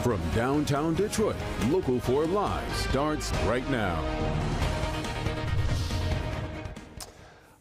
From downtown Detroit, Local 4 Live starts right now.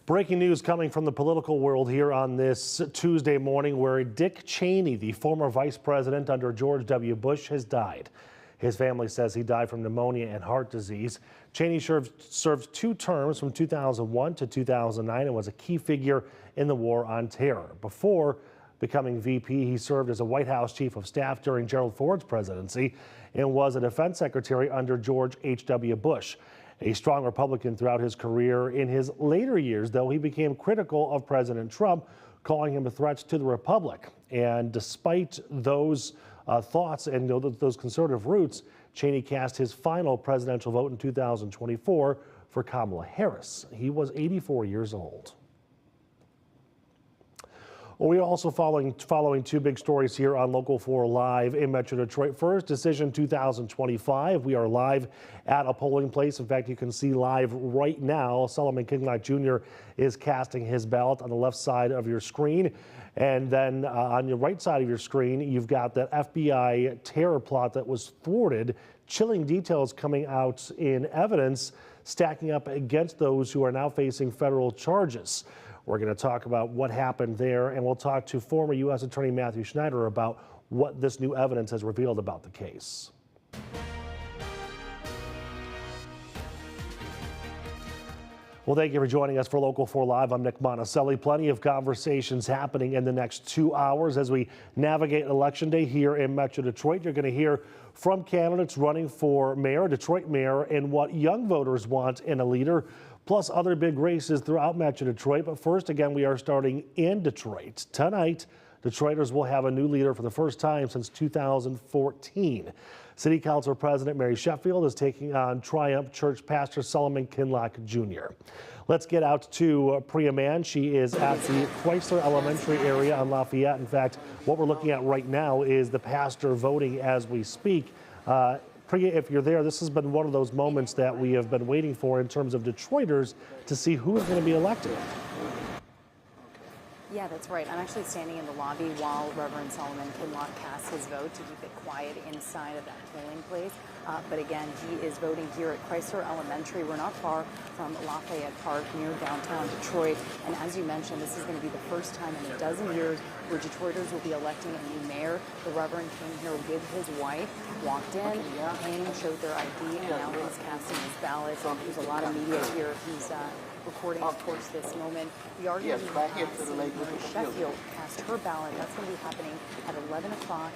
Breaking news coming from the political world here on this Tuesday morning, where Dick Cheney, the former vice president under George W. Bush, has died. His family says he died from pneumonia and heart disease. Cheney served 2 terms from 2001 to 2009 and was a key figure in the war on terror. Before becoming VP, he served as a White House chief of staff during Gerald Ford's presidency and was a defense secretary under George H.W. Bush. A strong Republican throughout his career. In his later years, though, he became critical of President Trump, calling him a threat to the republic. And despite those thoughts and those conservative roots, Cheney cast his final presidential vote in 2024 for Kamala Harris. He was 84 years old. Well, we are also following 2 big stories here on Local 4 Live in Metro Detroit. First, Decision 2025. We are live at a polling place. In fact, you can see live right now, Solomon Kinloch Jr. is casting his ballot on the left side of your screen. And then on your right side of your screen, you've got that FBI terror plot that was thwarted. Chilling details coming out in evidence, stacking up against those who are now facing federal charges. We're going to talk about what happened there, and we'll talk to former U.S. Attorney Matthew Schneider about what this new evidence has revealed about the case. Well, thank you for joining us for Local 4 Live. I'm Nick Monticelli. Plenty of conversations happening in the next 2 hours as we navigate Election Day here in Metro Detroit. You're going to hear from candidates running for mayor, Detroit mayor, and what young voters want in a leader, plus other big races throughout Metro Detroit. But first, again, we are starting in Detroit. Tonight, Detroiters will have a new leader for the first time since 2014. City Council President Mary Sheffield is taking on Triumph Church Pastor Solomon Kinloch Jr. Let's get out to Priya Mann. She is at the Chrysler Elementary area on Lafayette. In fact, what we're looking at right now is the pastor voting as we speak. Priya, if you're there, this has been one of those moments that we have been waiting for in terms of Detroiters to see who is going to be elected. Yeah, that's right. I'm actually standing in the lobby while Reverend Solomon Kinloch casts his vote to keep it quiet inside of that polling place. But again, he is voting here at Chrysler Elementary. We're not far from Lafayette Park near downtown Detroit. And as you mentioned, this is going to be the first time in a dozen years where Detroiters will be electing a new mayor. The Reverend came here with his wife, walked in, came, showed their ID, and now he's casting his ballot. There's a lot of media here. He's recording, of course, this moment. We are going to see Mary Sheffield cast her ballot. That's going to be happening at 11 o'clock,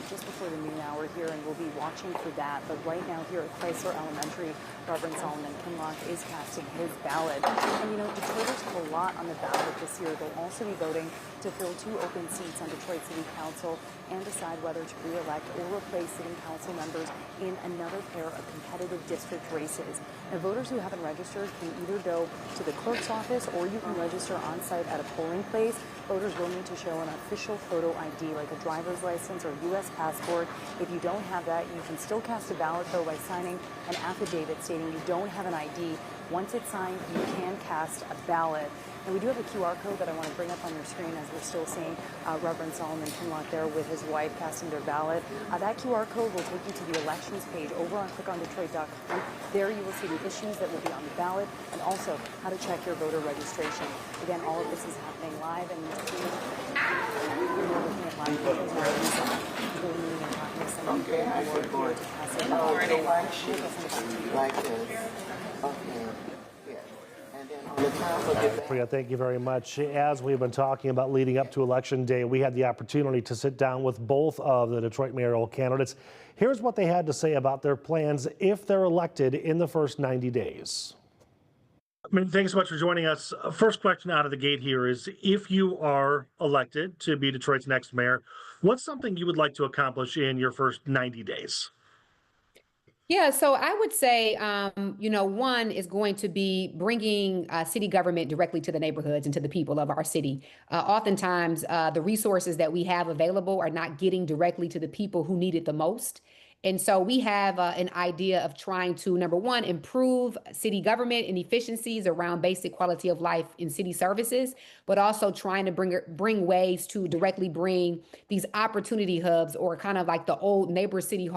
just before the noon hour here, and we'll be watching for that. But right now here at Chrysler Elementary, Reverend Solomon Kinloch is casting his ballot. And you know, Detroiters have a lot on the ballot this year. They'll also be voting to fill 2 open seats on Detroit City Council and decide whether to re-elect or replace city council members in another pair of competitive district races. Now, voters who haven't registered can either go to the clerk's office or you can register on site at a polling place. Voters will need to show an official photo ID like a driver's license or U.S. passport. If you don't have that, you can still cast a ballot, though, by signing an affidavit stating you don't have an ID. Once it's signed, you can cast a ballot. And we do have a QR code that I want to bring up on your screen as we're still seeing Reverend Solomon Kinloch there with his wife casting their ballot. That QR code will take you to the elections page over on clickondetroit.com. There you will see the issues that will be on the ballot and also how to check your voter registration. Again, all of this is happening live, and we're looking at live videos now. We're meeting and talking to some people who are here to cast their ballot. Like this. Okay. Priya, thank you very much. As we've been talking about leading up to Election Day, we had the opportunity to sit down with both of the Detroit mayoral candidates. Here's what they had to say about their plans if they're elected in the first 90 days. Thanks so much for joining us. First question out of the gate here is, if you are elected to be Detroit's next mayor, what's something you would like to accomplish in your first 90 days? Yeah, so I would say, one is going to be bringing city government directly to the neighborhoods and to the people of our city. Oftentimes, the resources that we have available are not getting directly to the people who need it the most. And so we have an idea of trying to, number one, improve city government and efficiencies around basic quality of life in city services, but also trying to bring ways to directly bring these opportunity hubs, or kind of like the old neighborhood city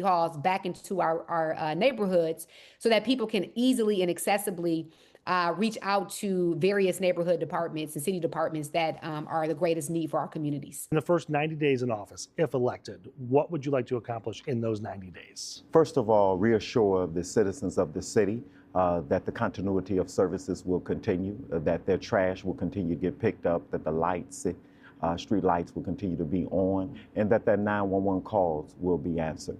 halls back into our neighborhoods, so that people can easily and accessibly reach out to various neighborhood departments and city departments that are the greatest need for our communities. In the first 90 days in office, if elected, what would you like to accomplish in those 90 days? First of all, reassure the citizens of the city that the continuity of services will continue, that their trash will continue to get picked up, that the lights, street lights will continue to be on, and that their 911 calls will be answered.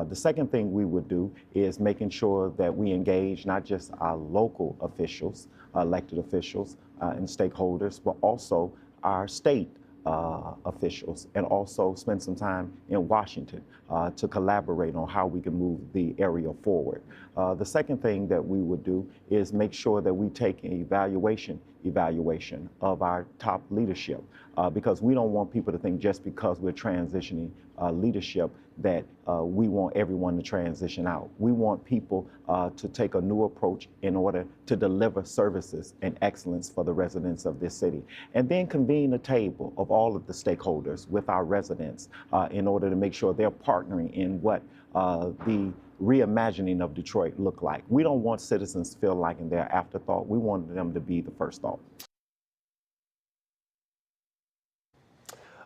The second thing we would do is making sure that we engage not just our local officials, elected officials and stakeholders, but also our state officials, and also spend some time in Washington to collaborate on how we can move the area forward. The second thing that we would do is make sure that we take an evaluation of our top leadership, because we don't want people to think just because we're transitioning leadership that we want everyone to transition out. We want people to take a new approach in order to deliver services and excellence for the residents of this city. And then convene a table of all of the stakeholders with our residents in order to make sure they're partnering in what the reimagining of Detroit look like. We don't want citizens to feel like they're afterthought. We want them to be the first thought.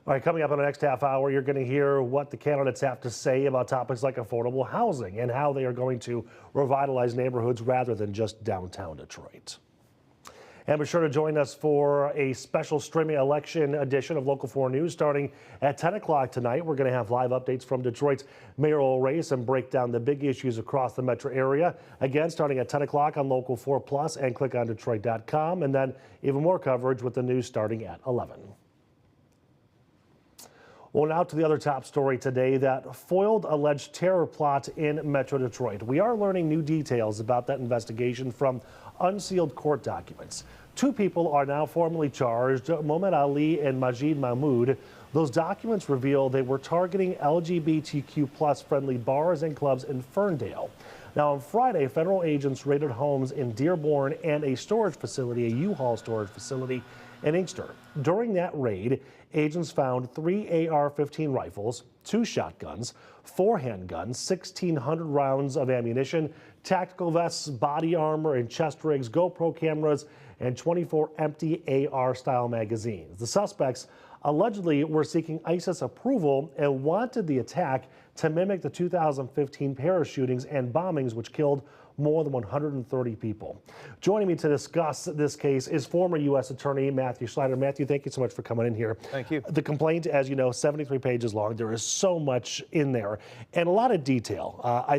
All right, coming up in the next half hour, you're going to hear what the candidates have to say about topics like affordable housing and how they are going to revitalize neighborhoods rather than just downtown Detroit. And be sure to join us for a special streaming election edition of Local 4 News starting at 10 o'clock tonight. We're going to have live updates from Detroit's mayoral race and break down the big issues across the metro area. Again, starting at 10 o'clock on Local 4 Plus and clickondetroit.com. And then even more coverage with the news starting at 11. Well, now to the other top story today, that foiled alleged terror plot in Metro Detroit. We are learning new details about that investigation from unsealed court documents. Two people are now formally charged, Mohamed Ali and Majid Mahmoud. Those documents reveal they were targeting LGBTQ plus friendly bars and clubs in Ferndale. Now, on Friday, federal agents raided homes in Dearborn and a storage facility, a U-Haul storage facility in Inkster. During that raid, agents found 3 AR-15 rifles, 2 shotguns, 4 handguns, 1,600 rounds of ammunition, tactical vests, body armor and chest rigs, GoPro cameras, and 24 empty AR-style magazines. The suspects allegedly were seeking ISIS approval and wanted the attack to mimic the 2015 Paris shootings and bombings, which killed more than 130 people. Joining me to discuss this case is former U.S. Attorney Matthew Schneider. Matthew, thank you so much for coming in here. Thank you. The complaint, as you know, 73 pages long. There is so much in there and a lot of detail. I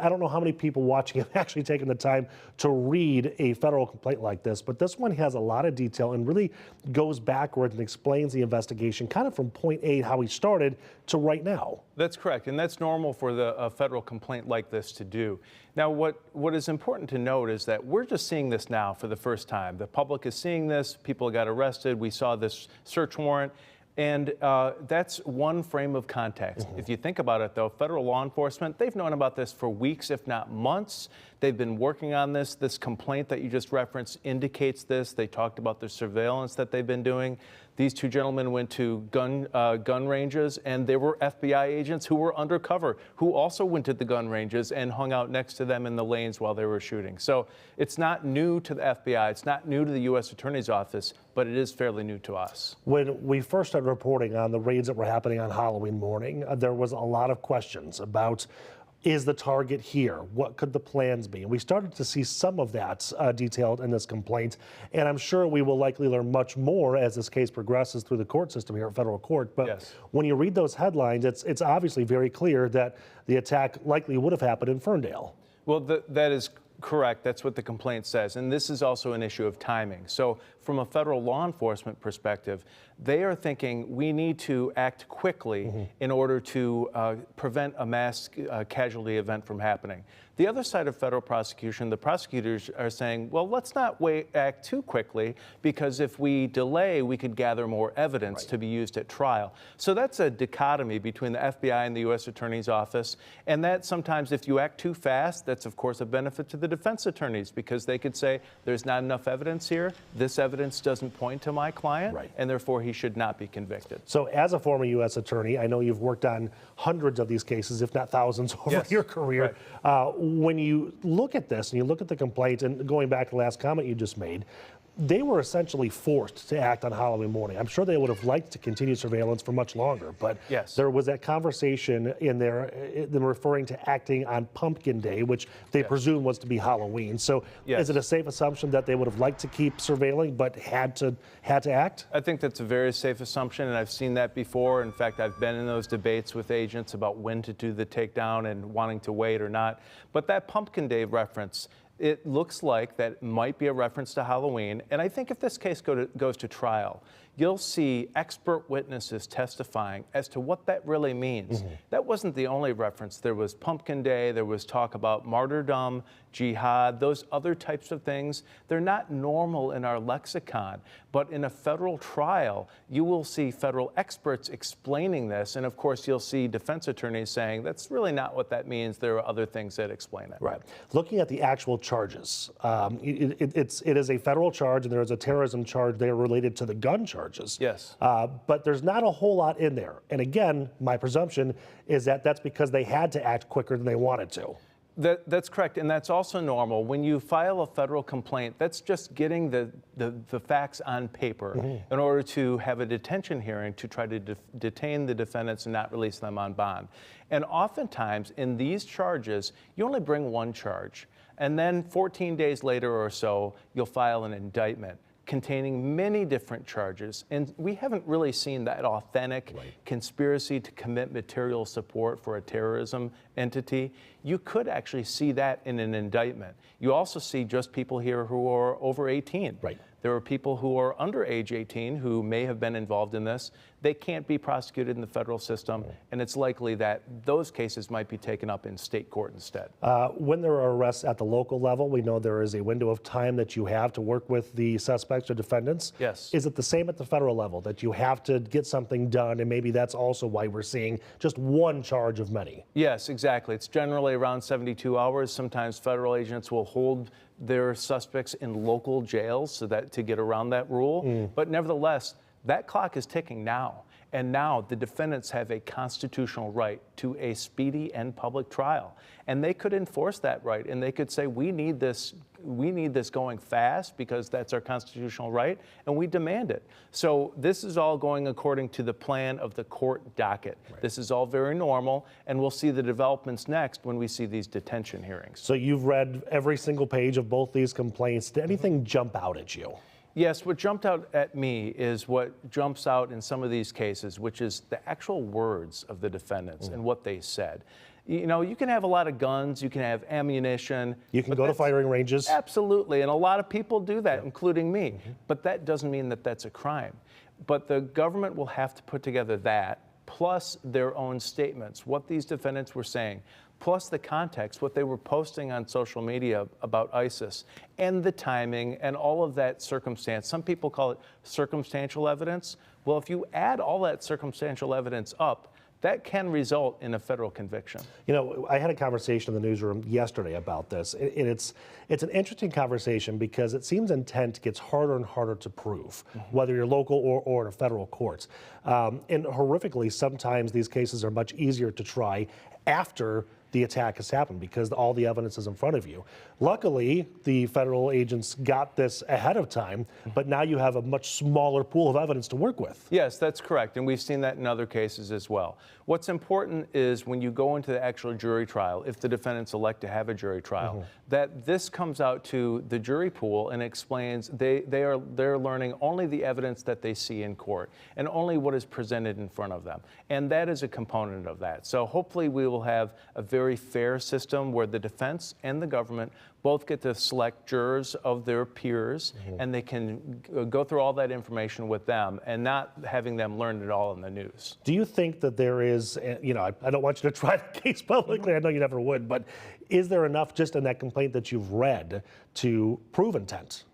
don't know how many people watching have actually taken the time to read a federal complaint like this, but this one has a lot of detail and really goes backwards and explains the investigation kind of from point A, how we started, to right now. That's correct, and that's normal for a federal complaint like this to do. Now, what is important to note is that we're just seeing this now for the first time. The public is seeing this. People got arrested. We saw this search warrant. And that's one frame of context. If you think about it, though, federal law enforcement, they've known about this for weeks, if not months. They've been working on this. This complaint that you just referenced indicates this. They talked about the surveillance that they've been doing. These two gentlemen went to gun ranges, and there were FBI agents who were undercover, who also went to the gun ranges and hung out next to them in the lanes while they were shooting. So it's not new to the FBI. It's not new to the U.S. Attorney's Office, but it is fairly new to us. When we first started reporting on the raids that were happening on Halloween morning, there was a lot of questions about, is the target here? What could the plans be? And we started to see some of that detailed in this complaint. And I'm sure we will likely learn much more as this case progresses through the court system here at federal court. But yes, when you read those headlines, it's obviously very clear that the attack likely would have happened in Ferndale. Well, that is correct. That's what the complaint says. And this is also an issue of timing. So from a federal law enforcement perspective, they are thinking we need to act quickly in order to prevent a mass casualty event from happening. The other side of federal prosecution, the prosecutors are saying, well, let's not act too quickly, because if we delay, we could gather more evidence to be used at trial. So that's a dichotomy between the FBI and the U.S. Attorney's Office. And that sometimes if you act too fast, that's of course a benefit to the defense attorneys, because they could say there's not enough evidence here. This evidence doesn't point to my client, and therefore he should not be convicted. So as a former U.S. attorney, I know you've worked on hundreds of these cases, if not thousands, over your career. When you look at this and you look at the complaint, and going back to the last comment you just made, they were essentially forced to act on Halloween morning. I'm sure they would have liked to continue surveillance for much longer, but there was that conversation in there, them referring to acting on Pumpkin Day, which they presume was to be Halloween. So is it a safe assumption that they would have liked to keep surveilling but had to act? I think that's a very safe assumption, and I've seen that before. In fact, I've been in those debates with agents about when to do the takedown and wanting to wait or not. But that Pumpkin Day reference, it looks like that might be a reference to Halloween. And I think if this case goes to trial, you'll see expert witnesses testifying as to what that really means. That wasn't the only reference. There was Pumpkin Day, there was talk about martyrdom, jihad, those other types of things. They're not normal in our lexicon, but in a federal trial, you will see federal experts explaining this. And of course, you'll see defense attorneys saying, that's really not what that means. There are other things that explain it. Right. Looking at the actual charges, it is a federal charge, and there is a terrorism charge there related to the gun charges. Yes. But there's not a whole lot in there. And again, my presumption is that that's because they had to act quicker than they wanted to. That's correct, and that's also normal. When you file a federal complaint, that's just getting the facts on paper in order to have a detention hearing to try to detain the defendants and not release them on bond. And oftentimes, in these charges, you only bring one charge, and then 14 days later or so, you'll file an indictment containing many different charges. And we haven't really seen that authentic conspiracy to commit material support for a terrorism entity. You could actually see that in an indictment. You also see just people here who are over 18. There are people who are under age 18 who may have been involved in this. They can't be prosecuted in the federal system, and it's likely that those cases might be taken up in state court instead. When there are arrests at the local level, we know there is a window of time that you have to work with the suspects or defendants. Yes. Is it the same at the federal level, that you have to get something done, and maybe that's also why we're seeing just one charge of many? Yes, exactly. It's generally around 72 hours. Sometimes federal agents will hold their suspects in local jails so that to get around that rule. But nevertheless, that clock is ticking now. And now the defendants have a constitutional right to a speedy and public trial. And they could enforce that right. And they could say, we need this going fast because that's our constitutional right, and we demand it. So this is all going according to the plan of the court docket. This is all very normal, and we'll see the developments next when we see these detention hearings. So you've read every single page of both these complaints. Did anything jump out at you? Yes, what jumped out at me is what jumps out in some of these cases, which is the actual words of the defendants and what they said. You know, you can have a lot of guns, you can have ammunition. You can go to firing ranges. Absolutely, and a lot of people do that, including me. But that doesn't mean that that's a crime. But the government will have to put together that, plus their own statements, what these defendants were saying, plus the context, what they were posting on social media about ISIS, and the timing, and all of that circumstance. Some people call it circumstantial evidence. Well, if you add all that circumstantial evidence up, that can result in a federal conviction. You know, I had a conversation in the newsroom yesterday about this, and it's an interesting conversation because it seems intent gets harder and harder to prove, whether you're local or in federal courts. And horrifically, sometimes these cases are much easier to try after the attack has happened because all the evidence is in front of you. Luckily, the federal agents got this ahead of time, but now you have a much smaller pool of evidence to work with. Yes, that's correct, and we've seen that in other cases as well. What's important is when you go into the actual jury trial, if the defendants elect to have a jury trial, that this comes out to the jury pool and explains they're learning only the evidence that they see in court and only what is presented in front of them. And that is a component of that. So hopefully we will have a very fair system where the defense and the government both get to select jurors of their peers, and they can go through all that information with them and not having them learn it all in the news. Do you think that there is, you know, I don't want you to try the case publicly, I know you never would, but Is there enough just in that complaint that you've read to prove intent?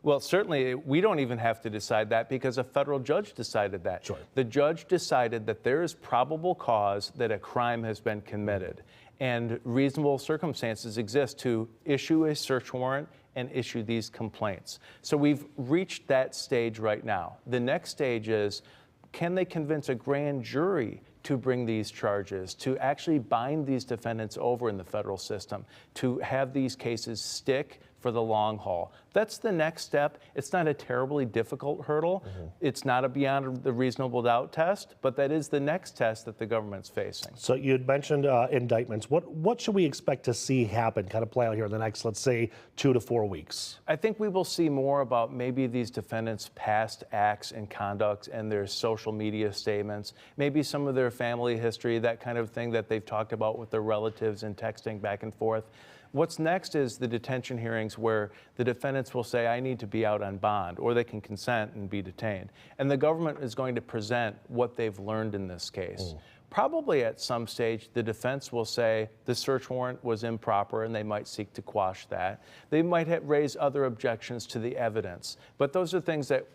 Well, certainly, we don't even have to decide that because a federal judge decided that. Sure. The judge decided that there is probable cause that a crime has been committed, and reasonable circumstances exist to issue a search warrant and issue these complaints. So we've reached that stage right now. The next stage is, can they convince a grand jury to bring these charges, to actually bind these defendants over in the federal system, to have these cases stick for the long haul? That's the next step. It's not a terribly difficult hurdle. It's not a beyond the reasonable doubt test, but that is the next test that the government's facing. So you had mentioned indictments. What should we expect to see happen, kind of play out here in the next, let's say, 2 to 4 weeks? I think we will see more about maybe these defendants' past acts and conduct and their social media statements, maybe some of their family history, that kind of thing that they've talked about with their relatives and texting back and forth. What's next is the detention hearings where the defendants will say, I need to be out on bond, or they can consent and be detained. And the government is going to present what they've learned in this case. Probably at some stage, the defense will say the search warrant was improper and they might seek to quash that. They might raise other objections to the evidence. But those are things that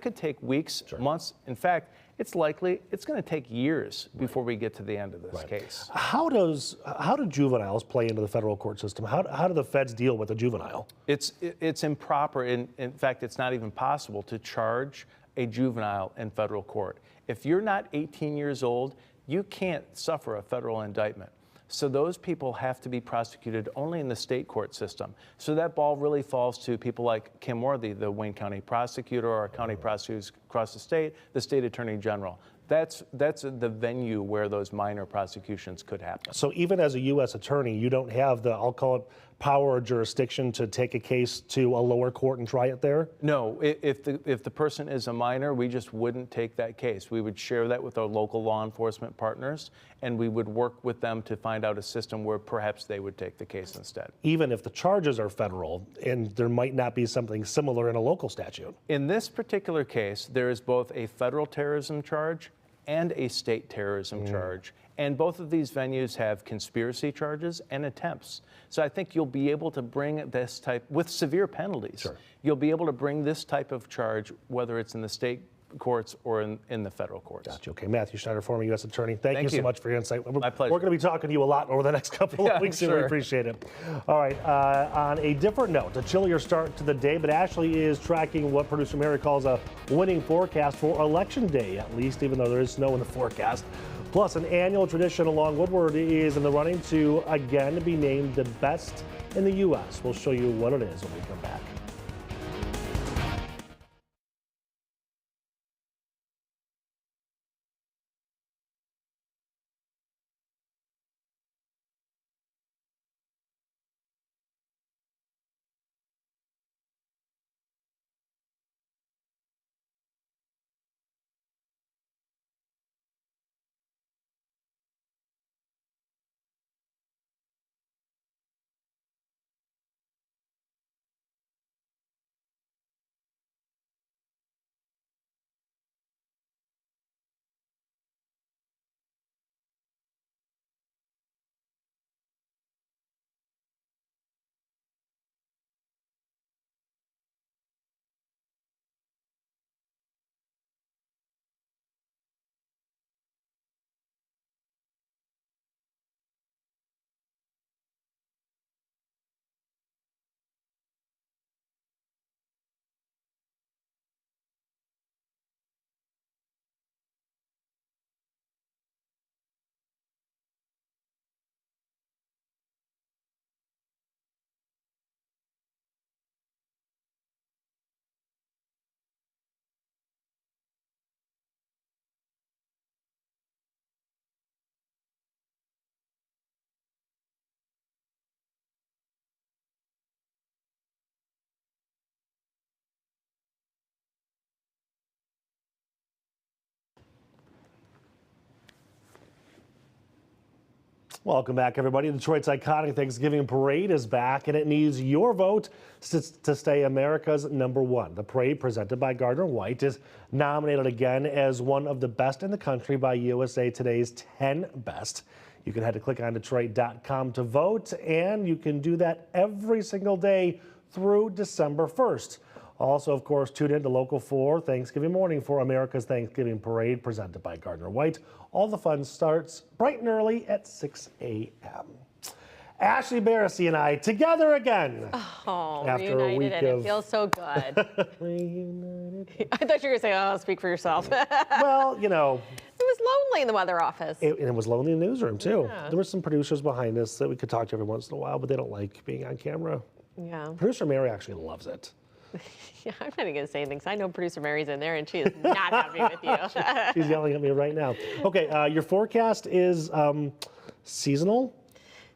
could take weeks, months. In fact, it's likely it's going to take years before we get to the end of this case. How do juveniles play into the federal court system? How do the feds deal with a juvenile? It's improper. In fact, it's not even possible to charge a juvenile in federal court. If you're not 18 years old, you can't suffer a federal indictment. So those people have to be prosecuted only in the state court system. So that ball really falls to people like Kim Worthy, the Wayne County prosecutor, or county prosecutors across the state attorney general. That's the venue where those minor prosecutions could happen. So even as a U.S. attorney, you don't have the, I'll call it, power or jurisdiction to take a case to a lower court and try it there? No, if the person is a minor, we just wouldn't take that case. We would share that with our local law enforcement partners, and we would work with them to find out a system where perhaps they would take the case instead. Even if the charges are federal, and there might not be something similar in a local statute? In this particular case, there is both a federal terrorism charge and a state terrorism charge. And both of these venues have conspiracy charges and attempts. So I think you'll be able to bring this type, with severe penalties, you'll be able to bring this type of charge, whether it's in the state courts or in the federal courts. Gotcha. Okay, Matthew Schneider, former U.S. attorney. Thank you so much for your insight. My pleasure. We're going to be talking to you a lot over the next couple of weeks, and we appreciate it. All right, on a different note, a chillier start to the day, but Ashley is tracking what producer Mary calls a winning forecast for Election Day, at least, even though there is snow in the forecast. Plus, an annual tradition along Woodward is in the running to again be named the best in the U.S. We'll show you what it is when we come back. Welcome back, everybody. Detroit's iconic Thanksgiving parade is back, and it needs your vote to stay America's #1. The parade, presented by Gardner White, is nominated again as one of the best in the country by USA Today's 10 Best. You can head to clickondetroit.com to vote, and you can do that every single day through December 1st. Also, of course, tune in to Local 4 Thanksgiving morning for America's Thanksgiving Parade presented by Gardner White. All the fun starts bright and early at 6 a.m. Ashley Barrissey and I together again. Oh, after reunited, a week and of it feels so good. reunited. I thought you were going to say, oh, speak for yourself. It Well, you know, was lonely in the weather office. it was lonely in the newsroom too. Yeah. There were some producers behind us that we could talk to every once in a while, but they don't like being on camera. Yeah. Producer Mary actually loves it. Yeah, I'm not even going to say anything, 'cause I know producer Mary's in there, and she is not happy with you. She's yelling at me right now. Okay, your forecast is seasonal.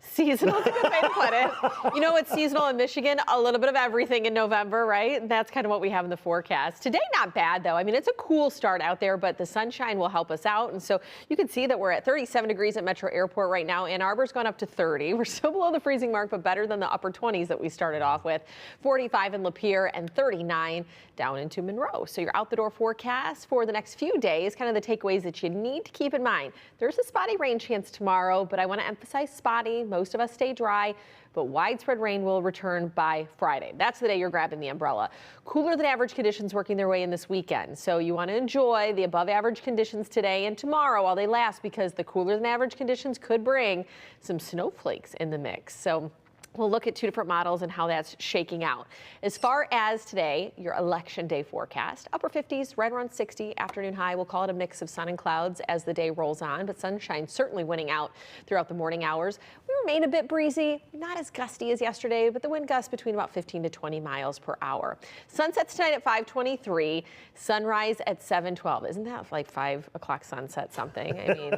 Seasonal is a good way to put it. You know what's seasonal in Michigan? A little bit of everything in November, right? That's kind of what we have in the forecast. Today, not bad, though. I mean, it's a cool start out there, but the sunshine will help us out. And so you can see that we're at 37 degrees at Metro Airport right now. Ann Arbor's gone up to 30. We're still below the freezing mark, but better than the upper 20s that we started off with. 45 in Lapeer and 39 down into Monroe. So your out the door forecast for the next few days, kind of the takeaways that you need to keep in mind. There's a spotty rain chance tomorrow, but I want to emphasize spotty. Most of us stay dry, but widespread rain will return by Friday. That's the day you're grabbing the umbrella. Cooler than average conditions working their way in this weekend. So you want to enjoy the above average conditions today and tomorrow while they last, because the cooler than average conditions could bring some snowflakes in the mix. So we'll look at two different models and how that's shaking out. As far as today, your election day forecast, upper 50s, right around 60, afternoon high. We'll call it a mix of sun and clouds as the day rolls on, but sunshine certainly winning out throughout the morning hours. We remain a bit breezy, not as gusty as yesterday, but the wind gusts between about 15 to 20 miles per hour. Sunsets tonight at 5:23, sunrise at 7:12. Isn't that like 5 o'clock sunset something? I mean,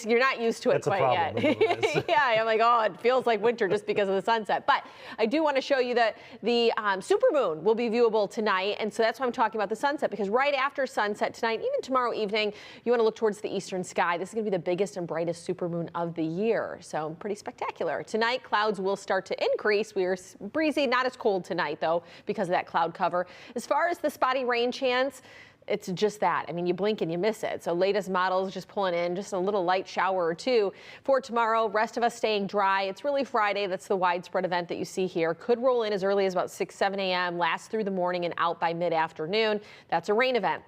you're not used to it That's a quite problem, yet. Yeah, I'm like, oh, it feels like winter just because of the sunset. But I do want to show you that the supermoon will be viewable tonight. And so that's why I'm talking about the sunset, because right after sunset tonight, even tomorrow evening, you want to look towards the eastern sky. This is going to be the biggest and brightest supermoon of the year. So pretty spectacular. Tonight, clouds will start to increase. We are breezy, not as cold tonight, though, because of that cloud cover. As far as the spotty rain chance, it's just that. I mean, you blink and you miss it. So latest models just pulling in just a little light shower or two for tomorrow. Rest of us staying dry. It's really Friday. That's the widespread event that you see here. Could roll in as early as about 6, 7 a.m., last through the morning and out by mid-afternoon. That's a rain event.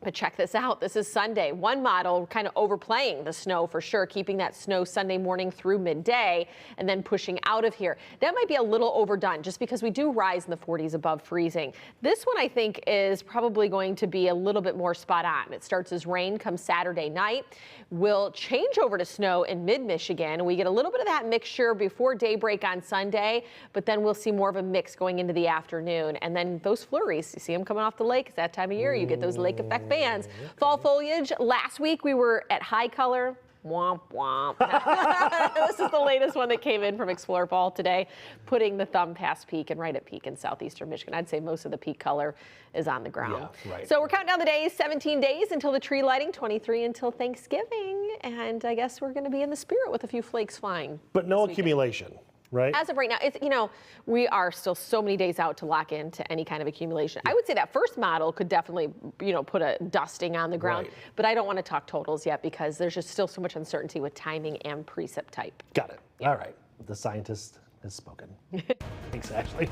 But check this out. This is Sunday. One model kind of overplaying the snow for sure, keeping that snow Sunday morning through midday and then pushing out of here. That might be a little overdone just because we do rise in the 40s above freezing. This one I think is probably going to be a little bit more spot on. It starts as rain come Saturday night. Will change over to snow in mid-Michigan. We get a little bit of that mixture before daybreak on Sunday, but then we'll see more of a mix going into the afternoon. And then those flurries, you see them coming off the lake. It's that time of year. You get those lake effect bands. Fall foliage. Last week we were at high color. Womp womp. This is the latest one that came in from Explore Fall today, putting the thumb past peak and right at peak in southeastern Michigan. I'd say most of the peak color is on the ground. Yeah, right. So we're counting down the days, 17 days until the tree lighting, 23 until Thanksgiving. And I guess we're going to be in the spirit with a few flakes flying. But no accumulation, right? As of right now, it's, we are still so many days out to lock into any kind of accumulation. I would say that first model could definitely, put a dusting on the ground, Right. but I don't want to talk totals yet because there's just still so much uncertainty with timing and precip type. Got it. All right. The scientist has spoken. Thanks, Ashley.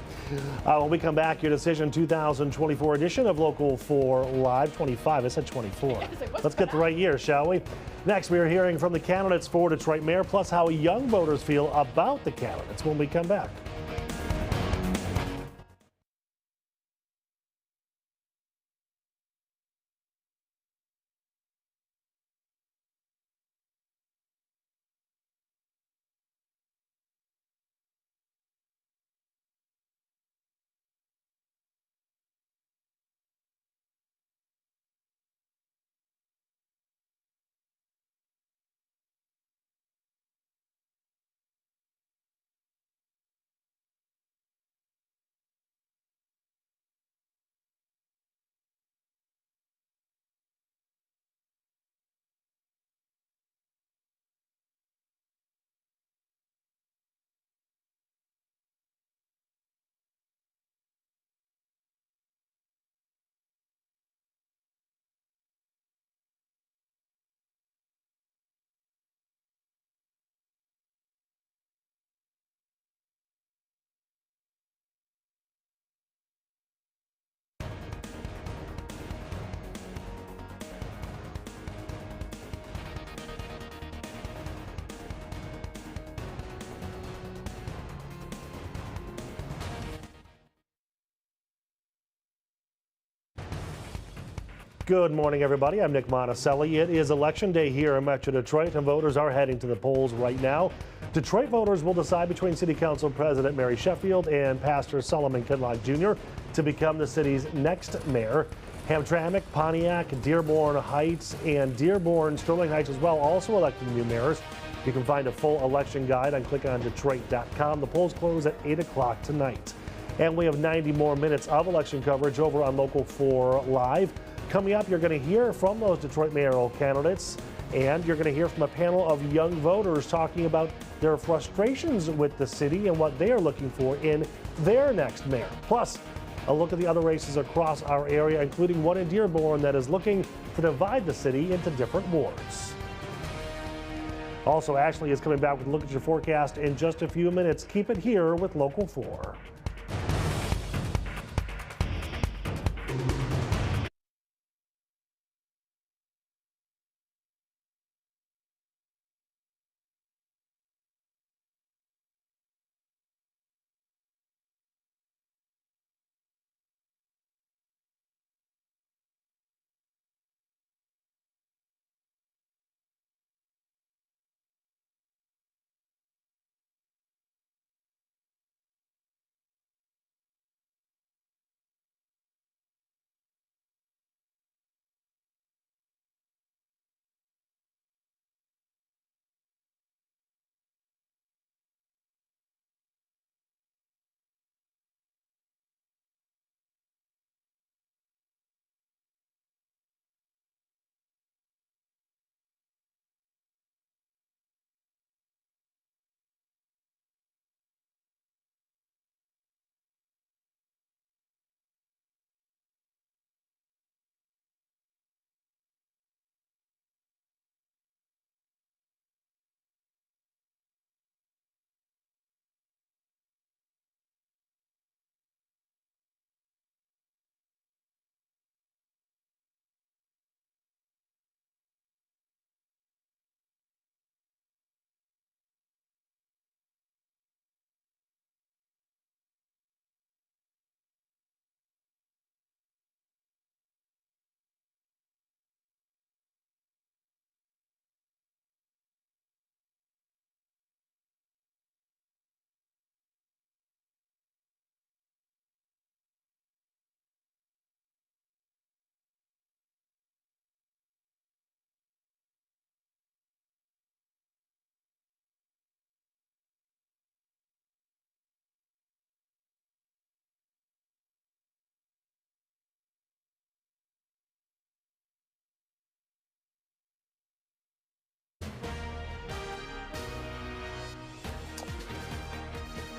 When we come back, your decision 2024 edition of Local 4 Live 25. I said 24. Let's get the right year, shall we? Next, we are hearing from the candidates for Detroit Mayor, plus how young voters feel about the candidates when we come back. Good morning, everybody. I'm Nick Monticelli. It is Election Day here in Metro Detroit, and voters are heading to the polls right now. Detroit voters will decide between City Council President Mary Sheffield and Pastor Solomon Kinloch Jr. to become the city's next mayor. Hamtramck, Pontiac, Dearborn Heights, and Dearborn, Sterling Heights as well, also electing new mayors. You can find a full election guide on clickondetroit.com. The polls close at 8 o'clock tonight. And we have 90 more minutes of election coverage over on Local 4 Live. Coming up, you're going to hear from those Detroit mayoral candidates, and you're going to hear from a panel of young voters talking about their frustrations with the city and what they are looking for in their next mayor. Plus, a look at the other races across our area, including one in Dearborn that is looking to divide the city into different wards. Also, Ashley is coming back with a look at your forecast in just a few minutes. Keep it here with Local 4.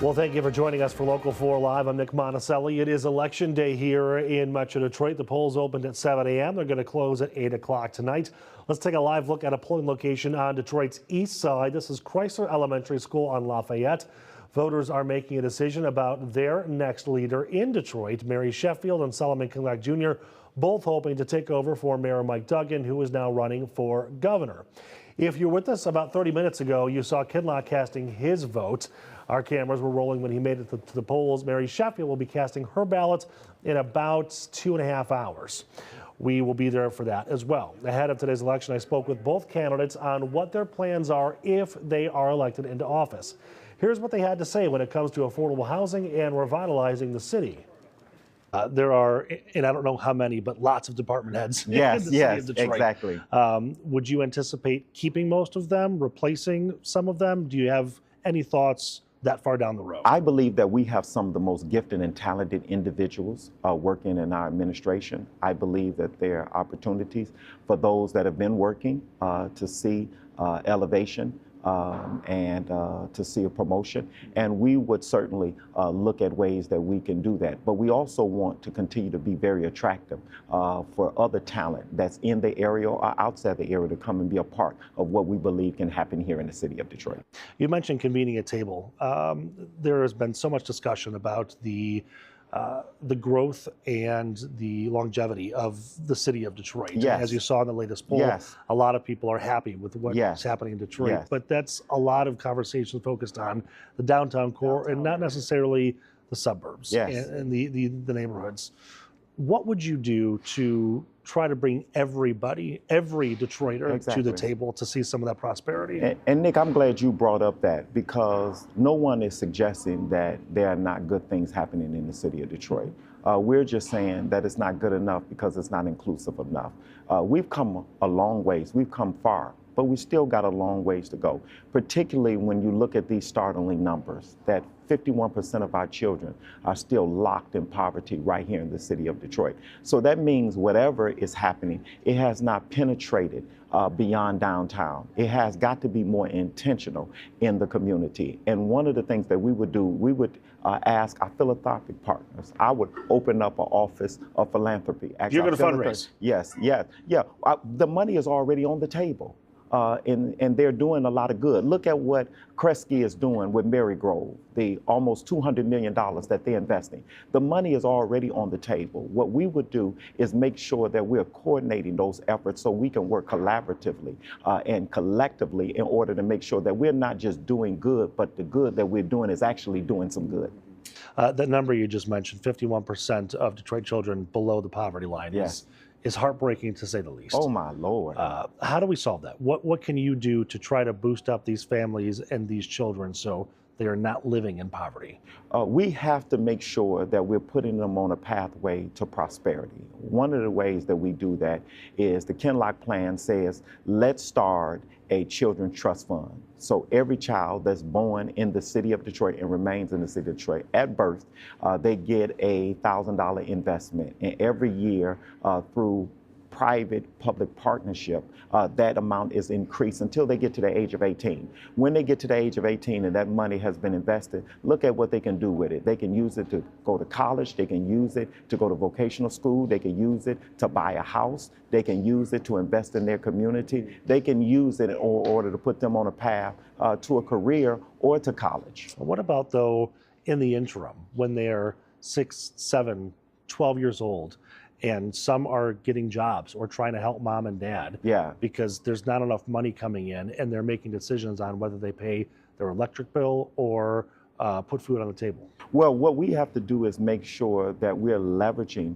Well, thank you for joining us for Local 4 Live. I'm Nick Monticelli. It is Election Day here in Metro Detroit. The polls opened at 7 a.m. They're going to close at 8 o'clock tonight. Let's take a live look at a polling location on Detroit's east side. This is Chrysler Elementary School on Lafayette. Voters are making a decision about their next leader in Detroit. Mary Sheffield and Solomon Kinloch Jr. both hoping to take over for Mayor Mike Duggan, who is now running for governor. If you're with us about 30 minutes ago, you saw Kinloch casting his vote. Our cameras were rolling when he made it to the polls. Mary Sheffield will be casting her ballot in about 2.5 hours. We will be there for that as well. Ahead of today's election, I spoke with both candidates on what their plans are if they are elected into office. Here's what they had to say when it comes to affordable housing and revitalizing the city. There are, and I don't know how many, but lots of department heads. Yes, in the city of Detroit. exactly. Would you anticipate keeping most of them, replacing some of them? Do you have any thoughts that far down the road? I believe that we have some of the most gifted and talented individuals working in our administration. I believe that there are opportunities for those that have been working to see elevation and to see a promotion. And we would certainly look at ways that we can do that. But we also want to continue to be very attractive for other talent that's in the area or outside the area to come and be a part of what we believe can happen here in the city of Detroit. You mentioned convening a table. There has been so much discussion about the growth and the longevity of the city of Detroit. Yes. As you saw in the latest poll, Yes. a lot of people are happy with what's Yes. happening in Detroit. Yes. But that's a lot of conversations focused on the downtown core and not necessarily the suburbs Yes. and the neighborhoods. What would you do to try to bring everybody, every Detroiter to the Exactly. table to see some of that prosperity? And Nick, I'm glad you brought up that, because no one is suggesting that there are not good things happening in the city of Detroit. We're just saying that it's not good enough because it's not inclusive enough. We've come a long ways, we've come far, but we still got a long ways to go, particularly when you look at these startling numbers, that 51% of our children are still locked in poverty right here in the city of Detroit. So that means whatever is happening, it has not penetrated beyond downtown. It has got to be more intentional in the community. And one of the things that we would do, we would ask our philanthropic partners. I would open up an office of philanthropy. You're going to fundraise? Yes, yeah. The money is already on the table. And they're doing a lot of good. Look at what Kresge is doing with Mayoral, the almost $200 million that they're investing. The money is already on the table. What we would do is make sure that we're coordinating those efforts so we can work collaboratively and collectively in order to make sure that we're not just doing good, but the good that we're doing is actually doing some good. That number you just mentioned, 51% of Detroit children below the poverty line, Yes. is heartbreaking to say the least. Oh my Lord. How do we solve that? What can you do to try to boost up these families and these children so they are not living in poverty? We have to make sure that we're putting them on a pathway to prosperity. One of the ways that we do that is the Kinlock plan says, let's start a children's trust fund. So every child that's born in the city of Detroit and remains in the city of Detroit at birth, they get a $1,000 investment. And every year through private-public partnership, that amount is increased until they get to the age of 18. When they get to the age of 18 and that money has been invested, look at what they can do with it. They can use it to go to college, they can use it to go to vocational school, they can use it to buy a house, they can use it to invest in their community, they can use it in order to put them on a path to a career or to college. What about, though, in the interim, when they're 6, 7, 12 years old, and some are getting jobs or trying to help mom and dad because there's not enough money coming in, and they're making decisions on whether they pay their electric bill or put food on the table? Well, what we have to do is make sure that we're leveraging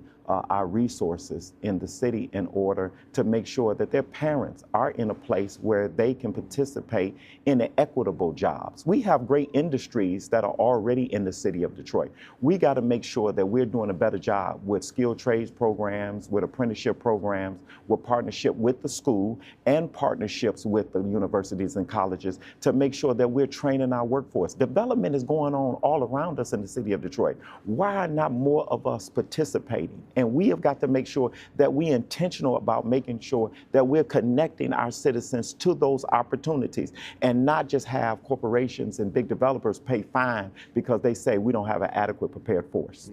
our resources in the city in order to make sure that their parents are in a place where they can participate in equitable jobs. We have great industries that are already in the city of Detroit. We got to make sure that we're doing a better job with skilled trades programs, with apprenticeship programs, with partnership with the school and partnerships with the universities and colleges to make sure that we're training our workforce. Development is going on all around us in the city of Detroit. Why are not more of us participating? And we have got to make sure that we're intentional about making sure that we're connecting our citizens to those opportunities and not just have corporations and big developers pay fine because they say we don't have an adequate prepared force.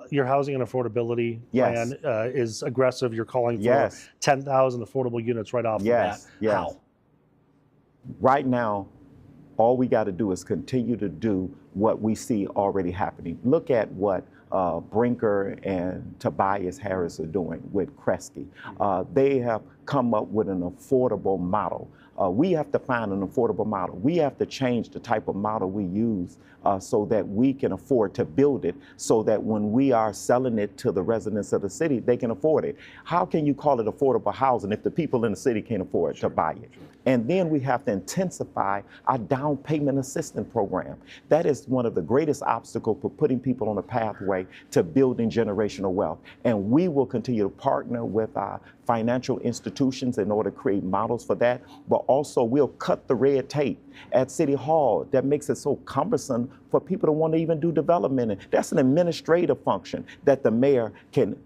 Your housing and affordability plan is aggressive. You're calling for 10,000 affordable units right off the bat. How? Right now, all we got to do is continue to do what we see already happening. Look at what Brinker and Tobias Harris are doing with Kresge. They have come up with an affordable model. We have to find an affordable model. We have to change the type of model we use so that we can afford to build it so that when we are selling it to the residents of the city, they can afford it. How can you call it affordable housing if the people in the city can't afford to buy it? And then we have to intensify our down payment assistance program. That is one of the greatest obstacles for putting people on a pathway to building generational wealth. And we will continue to partner with our financial institutions in order to create models for that. But also we'll cut the red tape at City Hall that makes it so cumbersome for people to want to even do development. And that's an administrative function that the mayor can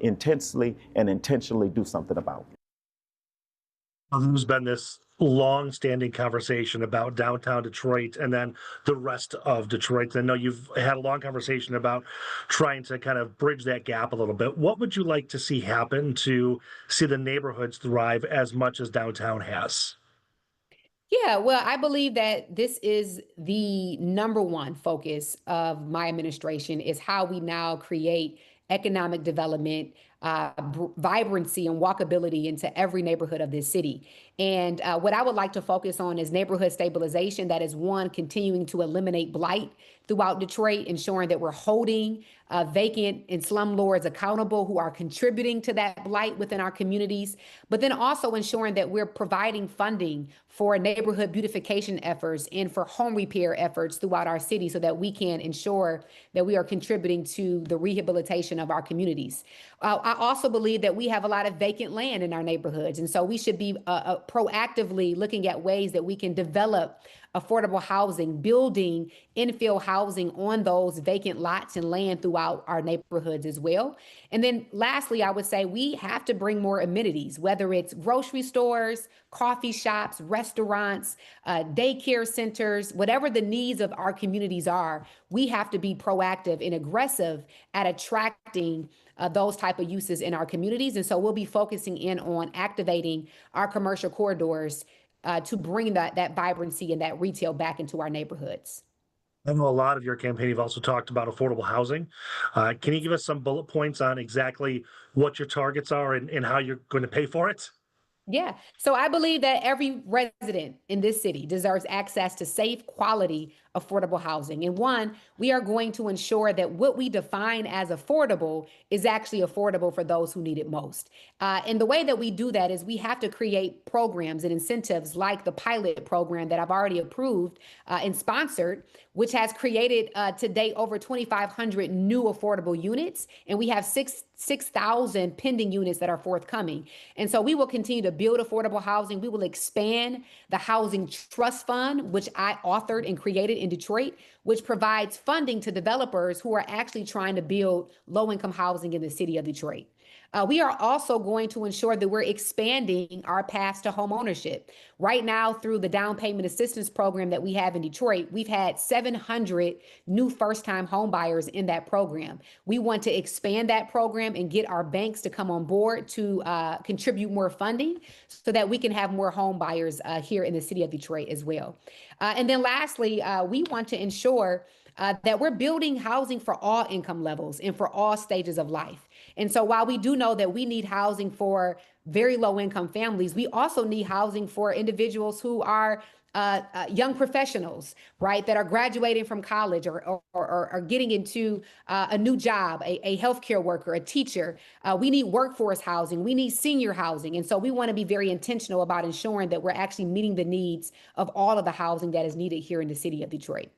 intensely and intentionally do something about. There's been this long-standing conversation about downtown Detroit and then the rest of Detroit. I know you've had a long conversation about trying to kind of bridge that gap a little bit. What would you like to see happen to see the neighborhoods thrive as much as downtown has? Yeah, well, I believe that this is the number one focus of my administration is how we now create economic development vibrancy and walkability into every neighborhood of this city. And what I would like to focus on is neighborhood stabilization. That is one, continuing to eliminate blight throughout Detroit, ensuring that we're holding vacant and slumlords accountable who are contributing to that blight within our communities, but then also ensuring that we're providing funding for neighborhood beautification efforts and for home repair efforts throughout our city so that we can ensure that we are contributing to the rehabilitation of our communities. I also believe that we have a lot of vacant land in our neighborhoods, and so we should be proactively looking at ways that we can develop affordable housing, building infill housing on those vacant lots and land throughout our neighborhoods as well. And then lastly, I would say we have to bring more amenities, whether it's grocery stores, coffee shops, restaurants, daycare centers, whatever the needs of our communities are, we have to be proactive and aggressive at attracting those type of uses in our communities. And so we'll be focusing in on activating our commercial corridors to bring that vibrancy and that retail back into our neighborhoods. I know a lot of your campaign, you've also talked about affordable housing. Can you give us some bullet points on exactly what your targets are and how you're going to pay for it? Yeah. So I believe that every resident in this city deserves access to safe, quality, affordable housing. And one, we are going to ensure that what we define as affordable is actually affordable for those who need it most. And the way that we do that is we have to create programs and incentives like the pilot program that I've already approved and sponsored, which has created to date over 2,500 new affordable units. And we have 6,000 pending units that are forthcoming. And so we will continue to build affordable housing. We will expand the Housing Trust Fund, which I authored and created in Detroit, which provides funding to developers who are actually trying to build low-income housing in the city of Detroit. We are also going to ensure that we're expanding our paths to home ownership. Right now, through the down payment assistance program that we have in Detroit, we've had 700 new first-time home buyers in that program. We want to expand that program and get our banks to come on board to contribute more funding so that we can have more home buyers here in the city of Detroit as well. And then lastly, we want to ensure that we're building housing for all income levels and for all stages of life. And so while we do know that we need housing for very low income families, we also need housing for individuals who are young professionals, right, that are graduating from college or getting into a new job, a healthcare worker, a teacher. We need workforce housing. We need senior housing. And so we want to be very intentional about ensuring that we're actually meeting the needs of all of the housing that is needed here in the city of Detroit.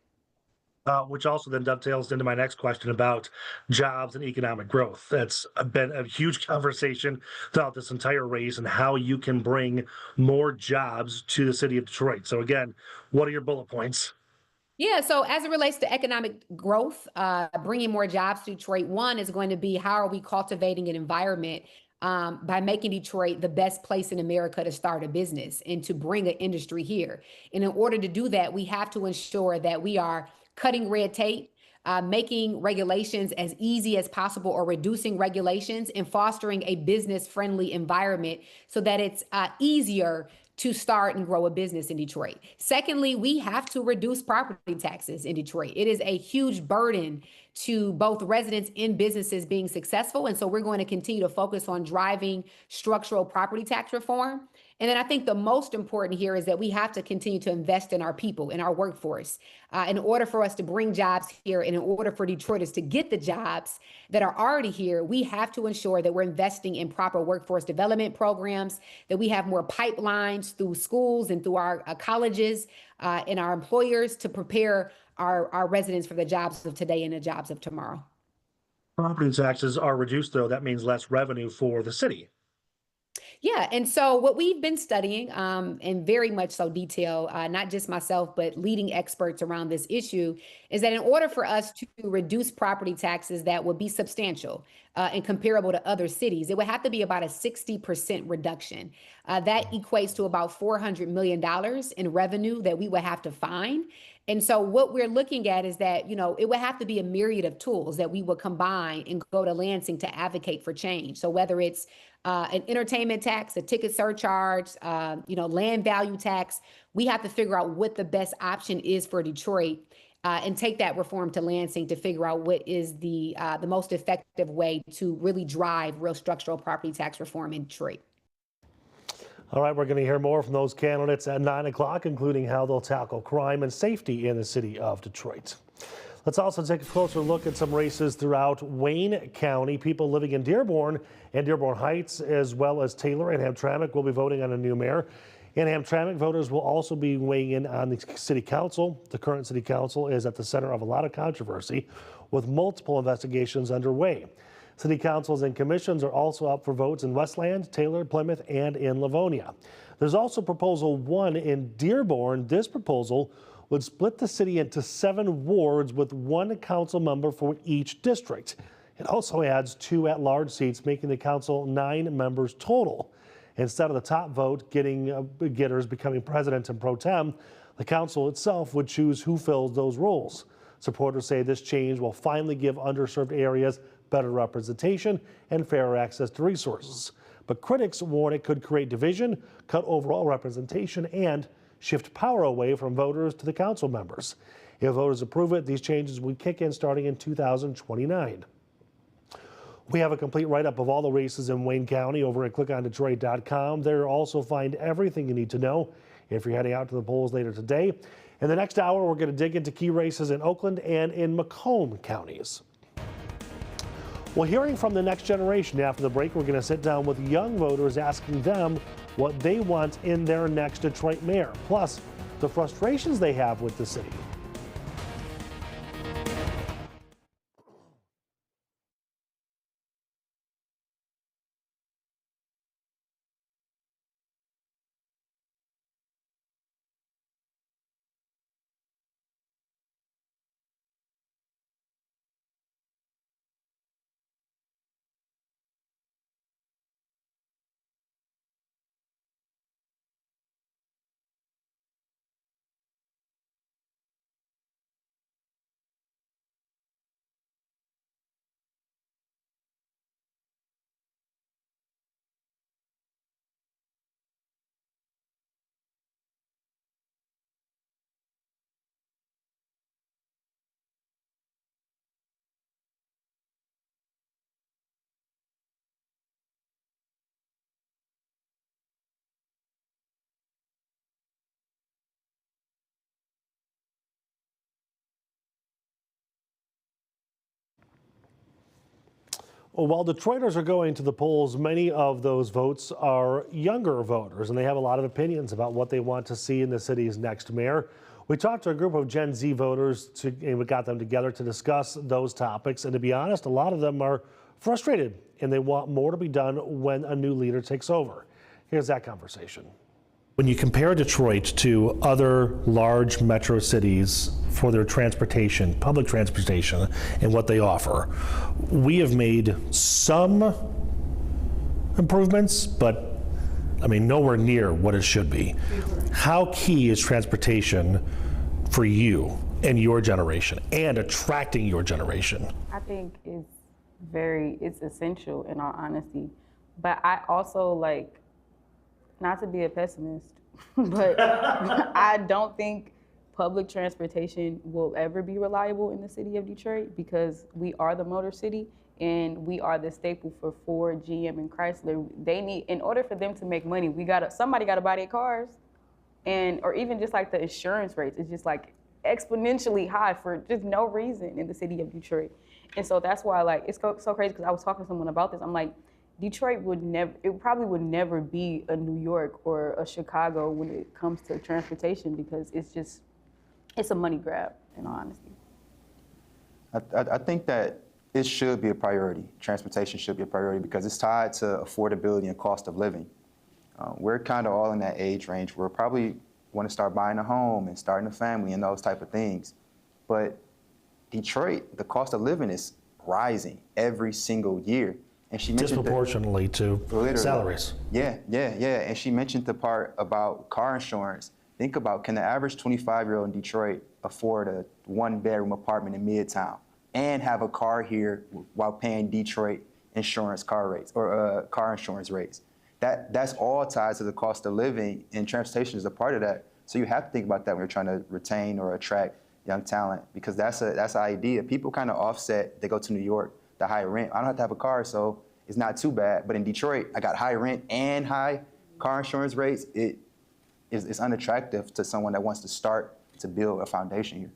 Which also then dovetails into my next question about jobs and economic growth. That's been a huge conversation throughout this entire race and how you can bring more jobs to the city of Detroit. So again, what are your bullet points? Yeah, so as it relates to economic growth, bringing more jobs to Detroit, one is going to be how are we cultivating an environment by making Detroit the best place in America to start a business and to bring an industry here. And in order to do that, we have to ensure that we are cutting red tape, making regulations as easy as possible or reducing regulations and fostering a business-friendly environment so that it's easier to start and grow a business in Detroit. Secondly, we have to reduce property taxes in Detroit. It is a huge burden to both residents and businesses being successful. And so we're going to continue to focus on driving structural property tax reform. And then I think the most important here is that we have to continue to invest in our people, in our workforce, in order for us to bring jobs here and in order for Detroiters to get the jobs that are already here. We have to ensure that we're investing in proper workforce development programs, that we have more pipelines through schools and through our colleges and our employers to prepare our residents for the jobs of today and the jobs of tomorrow. Property taxes are reduced, though. That means less revenue for the city. Yeah, and so what we've been studying in very much so detail, not just myself, but leading experts around this issue, is that in order for us to reduce property taxes that would be substantial and comparable to other cities, it would have to be about a 60% reduction. That equates to about $400 million in revenue that we would have to find. And so what we're looking at is that, it would have to be a myriad of tools that we would combine and go to Lansing to advocate for change. So whether it's an entertainment tax, a ticket surcharge, land value tax, we have to figure out what the best option is for Detroit and take that reform to Lansing to figure out what is the most effective way to really drive real structural property tax reform in Detroit. All right, we're going to hear more from those candidates at 9 o'clock, including how they'll tackle crime and safety in the city of Detroit. Let's also take a closer look at some races throughout Wayne County. People living in Dearborn and Dearborn Heights, as well as Taylor and Hamtramck, will be voting on a new mayor. In Hamtramck, voters will also be weighing in on the city council. The current city council is at the center of a lot of controversy, with multiple investigations underway. City councils and commissions are also up for votes in Westland, Taylor, Plymouth, and in Livonia. There's also Proposal 1 in Dearborn. This proposal would split the city into 7 wards with 1 council member for each district. It also adds 2 at-large seats, making the council 9 members total. Instead of the top vote getters becoming president and pro tem, the council itself would choose who fills those roles. Supporters say this change will finally give underserved areas better representation and fairer access to resources. But critics warn it could create division, cut overall representation, and shift power away from voters to the council members. If voters approve it, these changes would kick in starting in 2029. We have a complete write-up of all the races in Wayne County over at clickondetroit.com. There you'll also find everything you need to know if you're heading out to the polls later today. In the next hour, we're going to dig into key races in Oakland and in Macomb counties. Well, hearing from the next generation after the break, we're going to sit down with young voters asking them what they want in their next Detroit mayor, plus the frustrations they have with the city. Well, while Detroiters are going to the polls, many of those votes are younger voters, and they have a lot of opinions about what they want to see in the city's next mayor. We talked to a group of Gen Z voters, and we got them together to discuss those topics. And to be honest, a lot of them are frustrated, and they want more to be done when a new leader takes over. Here's that conversation. When you compare Detroit to other large metro cities for their transportation, public transportation, and what they offer, we have made some improvements, but I mean, nowhere near what it should be. How key is transportation for you and your generation and attracting your generation? I think it's essential, in all honesty. But I also not to be a pessimist, but I don't think public transportation will ever be reliable in the city of Detroit, because we are the motor city and we are the staple for Ford, GM, and Chrysler. They need, in order for them to make money, somebody gotta buy their cars, or even just the insurance rates is just exponentially high for just no reason in the city of Detroit. And so that's why it's so crazy, because I was talking to someone about this. I'm like, Detroit probably would never be a New York or a Chicago when it comes to transportation, because it's a money grab, in all honesty. I think that it should be a priority. Transportation should be a priority because it's tied to affordability and cost of living. We're kind of all in that age range where we probably want to start buying a home and starting a family and those type of things. But Detroit, the cost of living is rising every single year. And she mentioned disproportionately to salaries. Yeah. And she mentioned the part about car insurance. Think about, can the average 25-year-old in Detroit afford a 1-bedroom apartment in Midtown and have a car here while paying Detroit insurance car insurance rates? That's all tied to the cost of living, and transportation is a part of that. So you have to think about that when you're trying to retain or attract young talent, because that's an idea. People kind of offset, they go to New York, the high rent. I don't have to have a car, so it's not too bad. But in Detroit, I got high rent and high car insurance rates. It's unattractive to someone that wants to start to build a foundation here.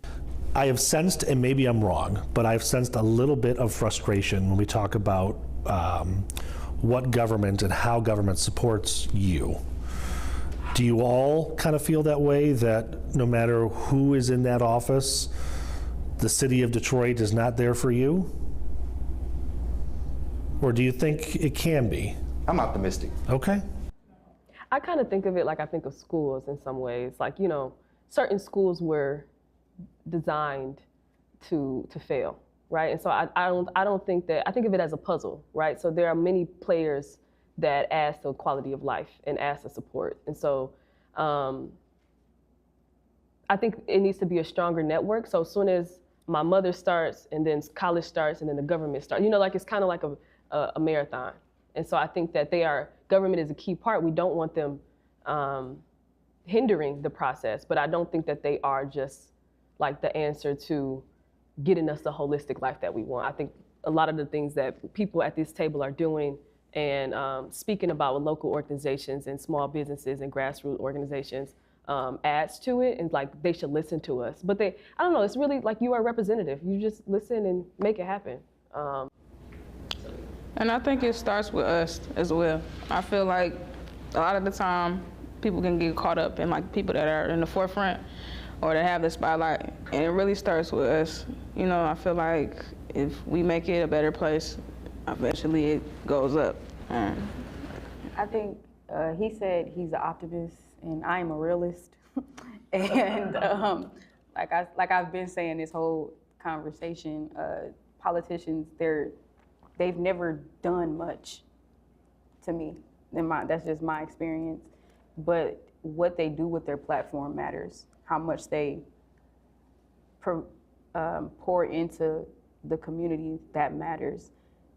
I have sensed, and maybe I'm wrong, but I've sensed a little bit of frustration when we talk about what government and how government supports you. Do you all kind of feel that way, that no matter who is in that office, the city of Detroit is not there for you? Or do you think it can be? I'm optimistic. Okay. I kind of think of it like I think of schools in some ways. Like, you know, certain schools were designed to fail, right? And so I don't think that, I think of it as a puzzle, right? So there are many players that adds to quality of life and adds to support. And so I think it needs to be a stronger network. So as soon as my mother starts, and then college starts, and then the government starts, you know, like it's kind of like a marathon. And so I think that government is a key part. We don't want them hindering the process, but I don't think that they are just like the answer to getting us the holistic life that we want. I think a lot of the things that people at this table are doing and speaking about with local organizations and small businesses and grassroots organizations adds to it, and like they should listen to us. But I don't know, it's really like you are a representative. You just listen and make it happen. And I think it starts with us as well. I feel like a lot of the time people can get caught up in like people that are in the forefront or that have the spotlight, and it really starts with us. You know, I feel like if we make it a better place, eventually it goes up. I think he said he's an optimist and I am a realist. And like I've been saying this whole conversation, politicians, they've never done much to me. That's just my experience. But what they do with their platform matters. How much they pour into the community, that matters.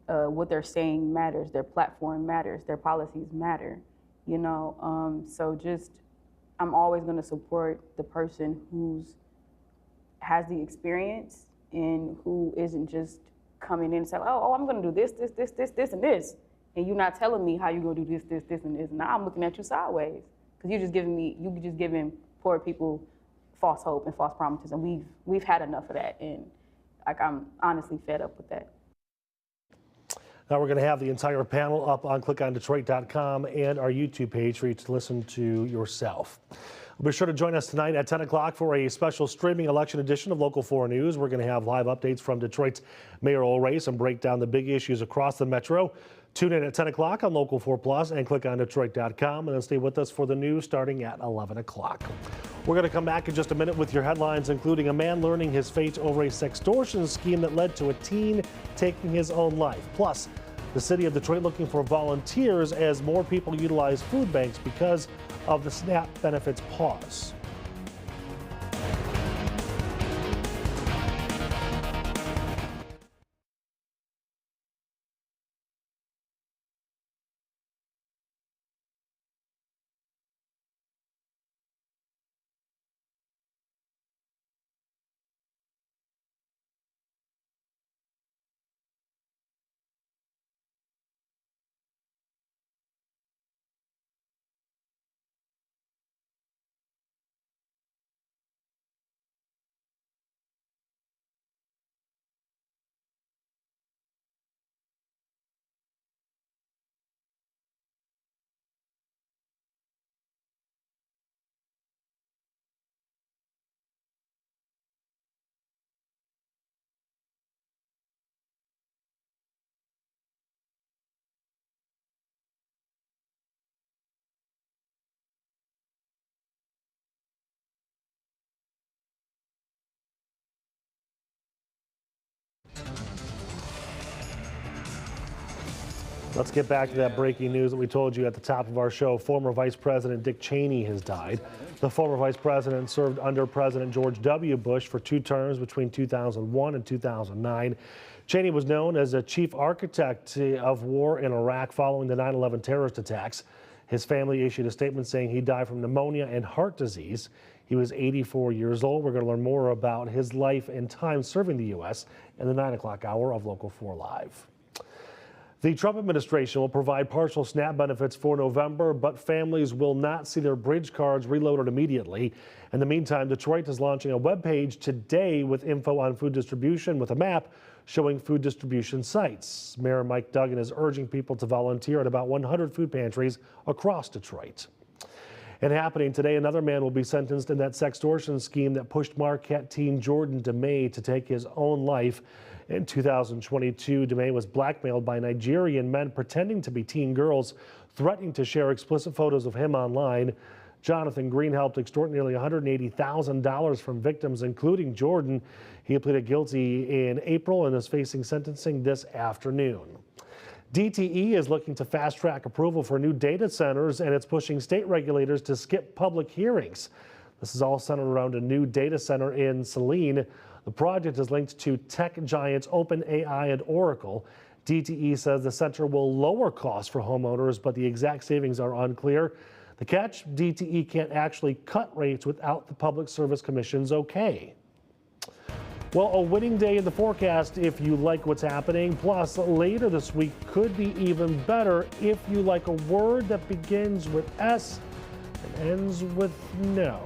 What they're saying matters. Their platform matters. Their policies matter. You know, so I'm always going to support the person who's has the experience and who isn't just coming in and saying, oh, I'm going to do this, and this. And you're not telling me how you're going to do this, and this. Now I'm looking at you sideways because you're just giving poor people false hope and false promises. And we've had enough of that. And like, I'm honestly fed up with that. Now we're going to have the entire panel up on clickondetroit.com and our YouTube page for you to listen to yourself. Be sure to join us tonight at 10 o'clock for a special streaming election edition of Local 4 News. We're going to have live updates from Detroit's mayoral race and break down the big issues across the metro. Tune in at 10 o'clock on Local 4 Plus and clickondetroit.com, and then stay with us for the news starting at 11 o'clock. We're going to come back in just a minute with your headlines, including a man learning his fate over a sextortion scheme that led to a teen taking his own life. Plus, the city of Detroit looking for volunteers as more people utilize food banks because of the SNAP benefits pause. Let's get back to that breaking news that we told you at the top of our show. Former Vice President Dick Cheney has died. The former Vice President served under President George W. Bush for 2 terms between 2001 and 2009. Cheney was known as a chief architect of war in Iraq following the 9/11 terrorist attacks. His family issued a statement saying he died from pneumonia and heart disease. He was 84 years old. We're going to learn more about his life and time serving the U.S. in the 9 o'clock hour of Local 4 Live. The Trump administration will provide partial SNAP benefits for November, but families will not see their bridge cards reloaded immediately. In the meantime, Detroit is launching a webpage today with info on food distribution with a map showing food distribution sites. Mayor Mike Duggan is urging people to volunteer at about 100 food pantries across Detroit. And happening today, another man will be sentenced in that sextortion scheme that pushed Marquette teen Jordan DeMay to take his own life. In 2022, DeMay was blackmailed by Nigerian men pretending to be teen girls, threatening to share explicit photos of him online. Jonathan Green helped extort nearly $180,000 from victims, including Jordan. He pleaded guilty in April and is facing sentencing this afternoon. DTE is looking to fast-track approval for new data centers, and it's pushing state regulators to skip public hearings. This is all centered around a new data center in Saline. The project is linked to tech giants OpenAI and Oracle. DTE says the center will lower costs for homeowners, but the exact savings are unclear. The catch, DTE can't actually cut rates without the Public Service Commission's okay. Well, a winning day in the forecast if you like what's happening. Plus, later this week could be even better if you like a word that begins with S and ends with no.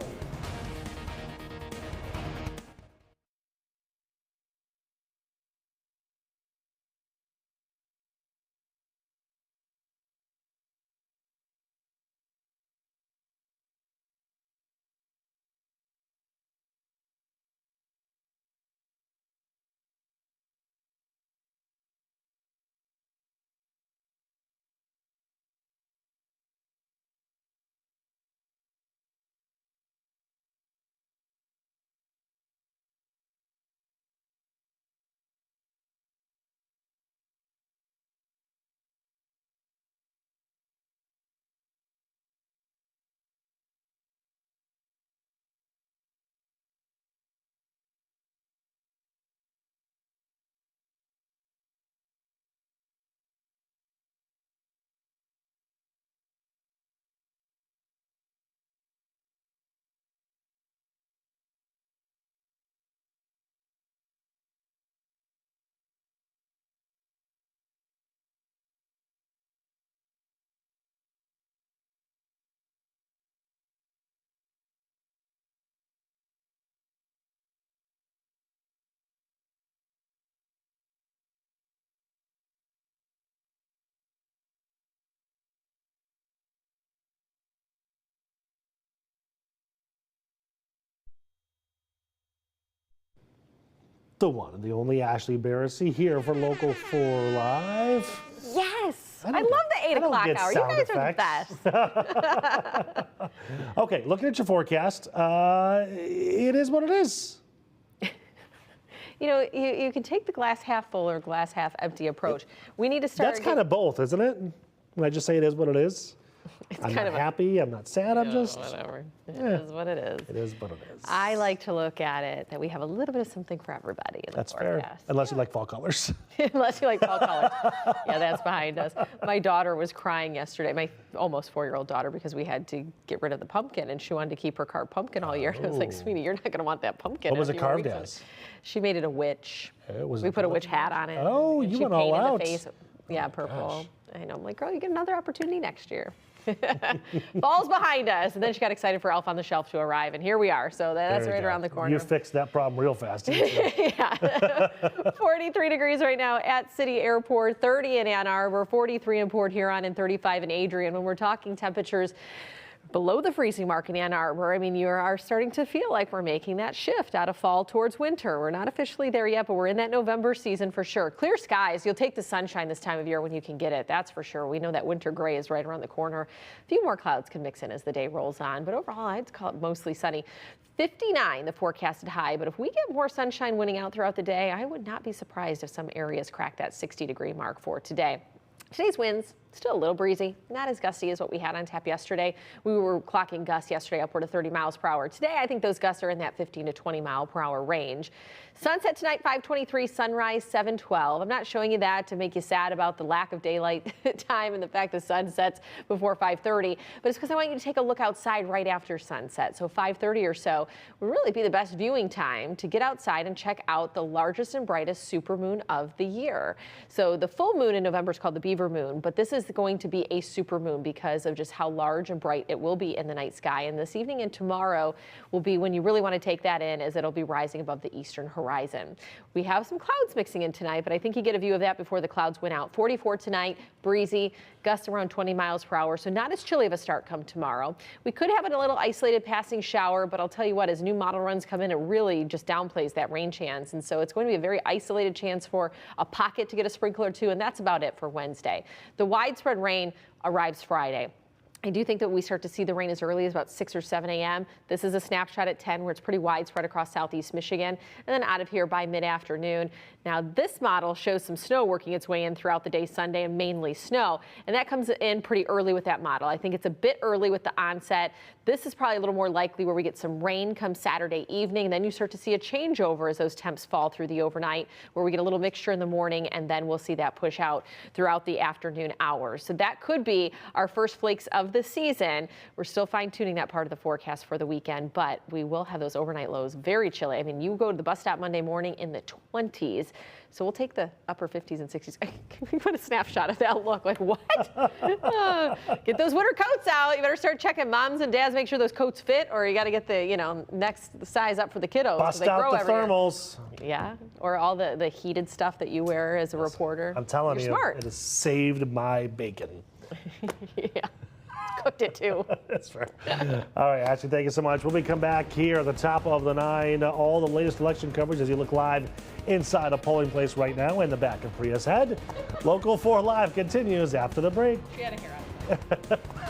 The one and the only Ashley Barrissey here for Local 4 Live. Yes, I love the 8 o'clock hour. You guys are the best. Okay, looking at your forecast, it is what it is. You know, you can take the glass half full or glass half empty approach. We need to start. That's kind of both, isn't it? When I just say it is what it is. I'm not happy, I'm not sad, I'm just... Whatever. It is what it is. It is what it is. I like to look at it that we have a little bit of something for everybody in That's the forecast. fair, unless you like fall colors. Unless you like fall colors. Yeah, that's behind us. My daughter was crying yesterday, my almost 4-year-old daughter, because we had to get rid of the pumpkin, and she wanted to keep her carved pumpkin all year. And I was like, sweetie, you're not going to want that pumpkin. What was it carved as? She made it a witch. We put a witch hat on it. Oh, you went all out. The face. Yeah, purple. I know. I'm like, girl, you get another opportunity next year. Fall's behind us, and then she got excited for Elf on the Shelf to arrive, and here we are. So that's right around the corner. You fixed that problem real fast, didn't you? Yeah. 43 degrees right now at City Airport, 30 in Ann Arbor, 43 in Port Huron, and 35 in Adrian. When we're talking temperatures below the freezing mark in Ann Arbor, I mean, you are starting to feel like we're making that shift out of fall towards winter. We're not officially there yet, but we're in that November season for sure. Clear skies. You'll take the sunshine this time of year when you can get it. That's for sure. We know that winter gray is right around the corner. A few more clouds can mix in as the day rolls on, but overall, I'd call it mostly sunny. 59, the forecasted high, but if we get more sunshine winning out throughout the day, I would not be surprised if some areas crack that 60-degree mark for today. Today's winds Still a little breezy, not as gusty as what we had on tap yesterday. We were clocking gusts yesterday upward of 30 miles per hour. Today, I think those gusts are in that 15 to 20 mile per hour range. Sunset tonight, 5:23, sunrise 7:12. I'm not showing you that to make you sad about the lack of daylight time and the fact the sun sets before 5:30, but it's because I want you to take a look outside right after sunset. So 5:30 or so would really be the best viewing time to get outside and check out the largest and brightest supermoon of the year. So the full moon in November is called the Beaver Moon, but this is going to be a supermoon because of just how large and bright it will be in the night sky. And this evening and tomorrow will be when you really want to take that in, as it'll be rising above the eastern horizon. We have some clouds mixing in tonight, but I think you get a view of that before the clouds went out. 44 tonight, breezy, gusts around 20 miles per hour, so not as chilly of a start come tomorrow. We could have a little isolated passing shower, but I'll tell you what, as new model runs come in, it really just downplays that rain chance. And so it's going to be a very isolated chance for a pocket to get a sprinkle or two, and that's about it for Wednesday. The widespread rain arrives Friday. I do think that we start to see the rain as early as about 6 or 7 a.m. This is a snapshot at 10 where it's pretty widespread across southeast Michigan, and then out of here by mid-afternoon. Now this model shows some snow working its way in throughout the day Sunday, and mainly snow, and that comes in pretty early with that model. I think it's a bit early with the onset. This is probably a little more likely where we get some rain come Saturday evening, and then you start to see a changeover as those temps fall through the overnight, where we get a little mixture in the morning, and then we'll see that push out throughout the afternoon hours. So that could be our first flakes of the season. We're still fine-tuning that part of the forecast for the weekend, but we will have those overnight lows very chilly. I mean, you go to the bus stop Monday morning in the 20s. So we'll take the upper 50s and 60s. Can we put a snapshot of that look? Like, what? Get those winter coats out. You better start checking, moms and dads, make sure those coats fit, or you got to get the, next size up for the kiddos. Bust out the thermals. Yeah, or all the heated stuff that you wear as a reporter. I'm telling you, smart. it has saved my bacon. Yeah. Cooked it too. That's fair. All right, Ashley, thank you so much. When we come back here at the top of the 9, all the latest election coverage as you look live inside a polling place right now in the back of Priya's head. Local 4 Live continues after the break. She had a hair on.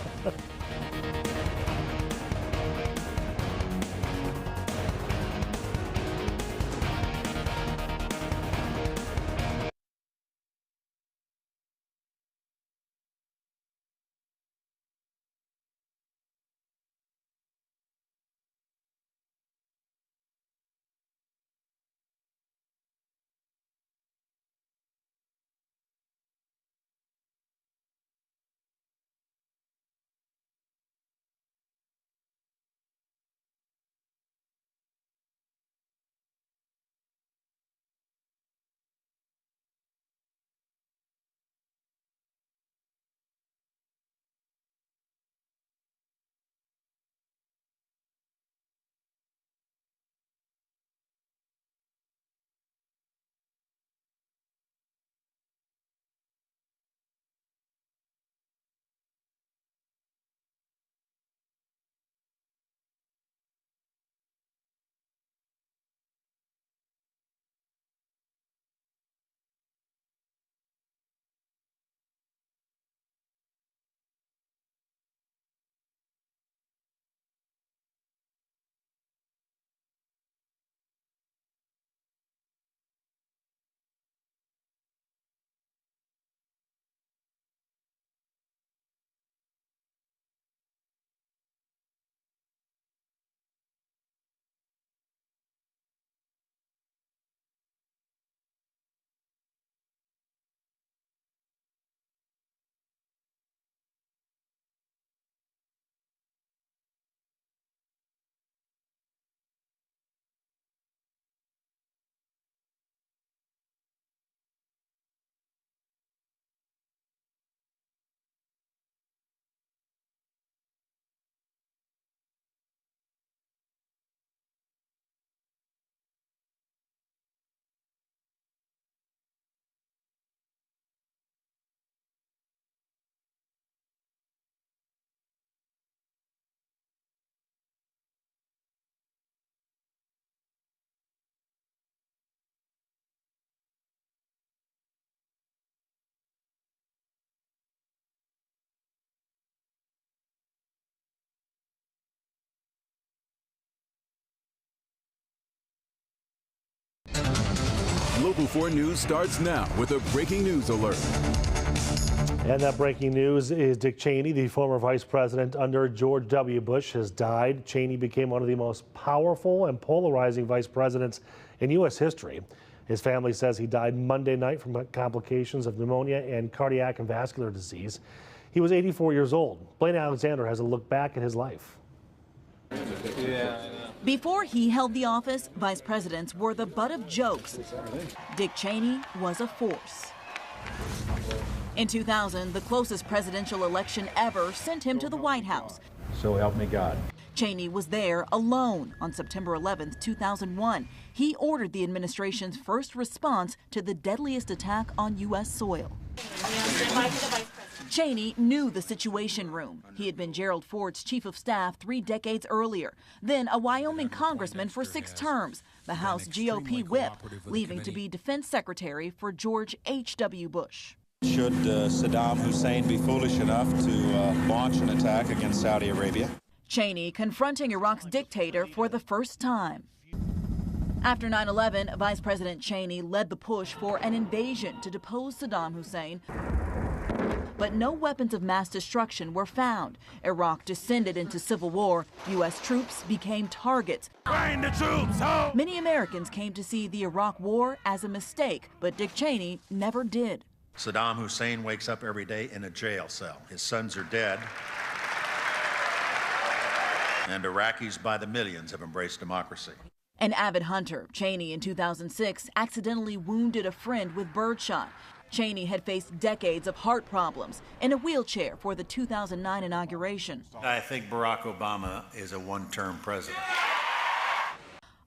Local 4 News starts now with a breaking news alert. And that breaking news is Dick Cheney, the former vice president under George W. Bush, has died. Cheney became one of the most powerful and polarizing vice presidents in U.S. history. His family says he died Monday night from complications of pneumonia and cardiac and vascular disease. He was 84 years old. Blaine Alexander has a look back at his life. Before he held the office, vice presidents were the butt of jokes. Dick Cheney was a force. In 2000, the closest presidential election ever sent him to the White House. So help me God. Cheney was there alone on September 11, 2001. He ordered the administration's first response to the deadliest attack on U.S. soil. Cheney knew the Situation Room. He had been Gerald Ford's chief of staff 3 decades earlier, then a Wyoming congressman for 6 terms, the House GOP whip, leaving to be defense secretary for George H.W. Bush. Should Saddam Hussein be foolish enough to launch an attack against Saudi Arabia? Cheney confronting Iraq's dictator for the first time. After 9/11, Vice President Cheney led the push for an invasion to depose Saddam Hussein. But no weapons of mass destruction were found. Iraq descended into civil war. U.S. troops became targets. Bring the troops home! Many Americans came to see the Iraq war as a mistake, but Dick Cheney never did. Saddam Hussein wakes up every day in a jail cell. His sons are dead. And Iraqis by the millions have embraced democracy. An avid hunter, Cheney in 2006 accidentally wounded a friend with birdshot. Cheney had faced decades of heart problems, in a wheelchair for the 2009 inauguration. I think Barack Obama is a one-term president.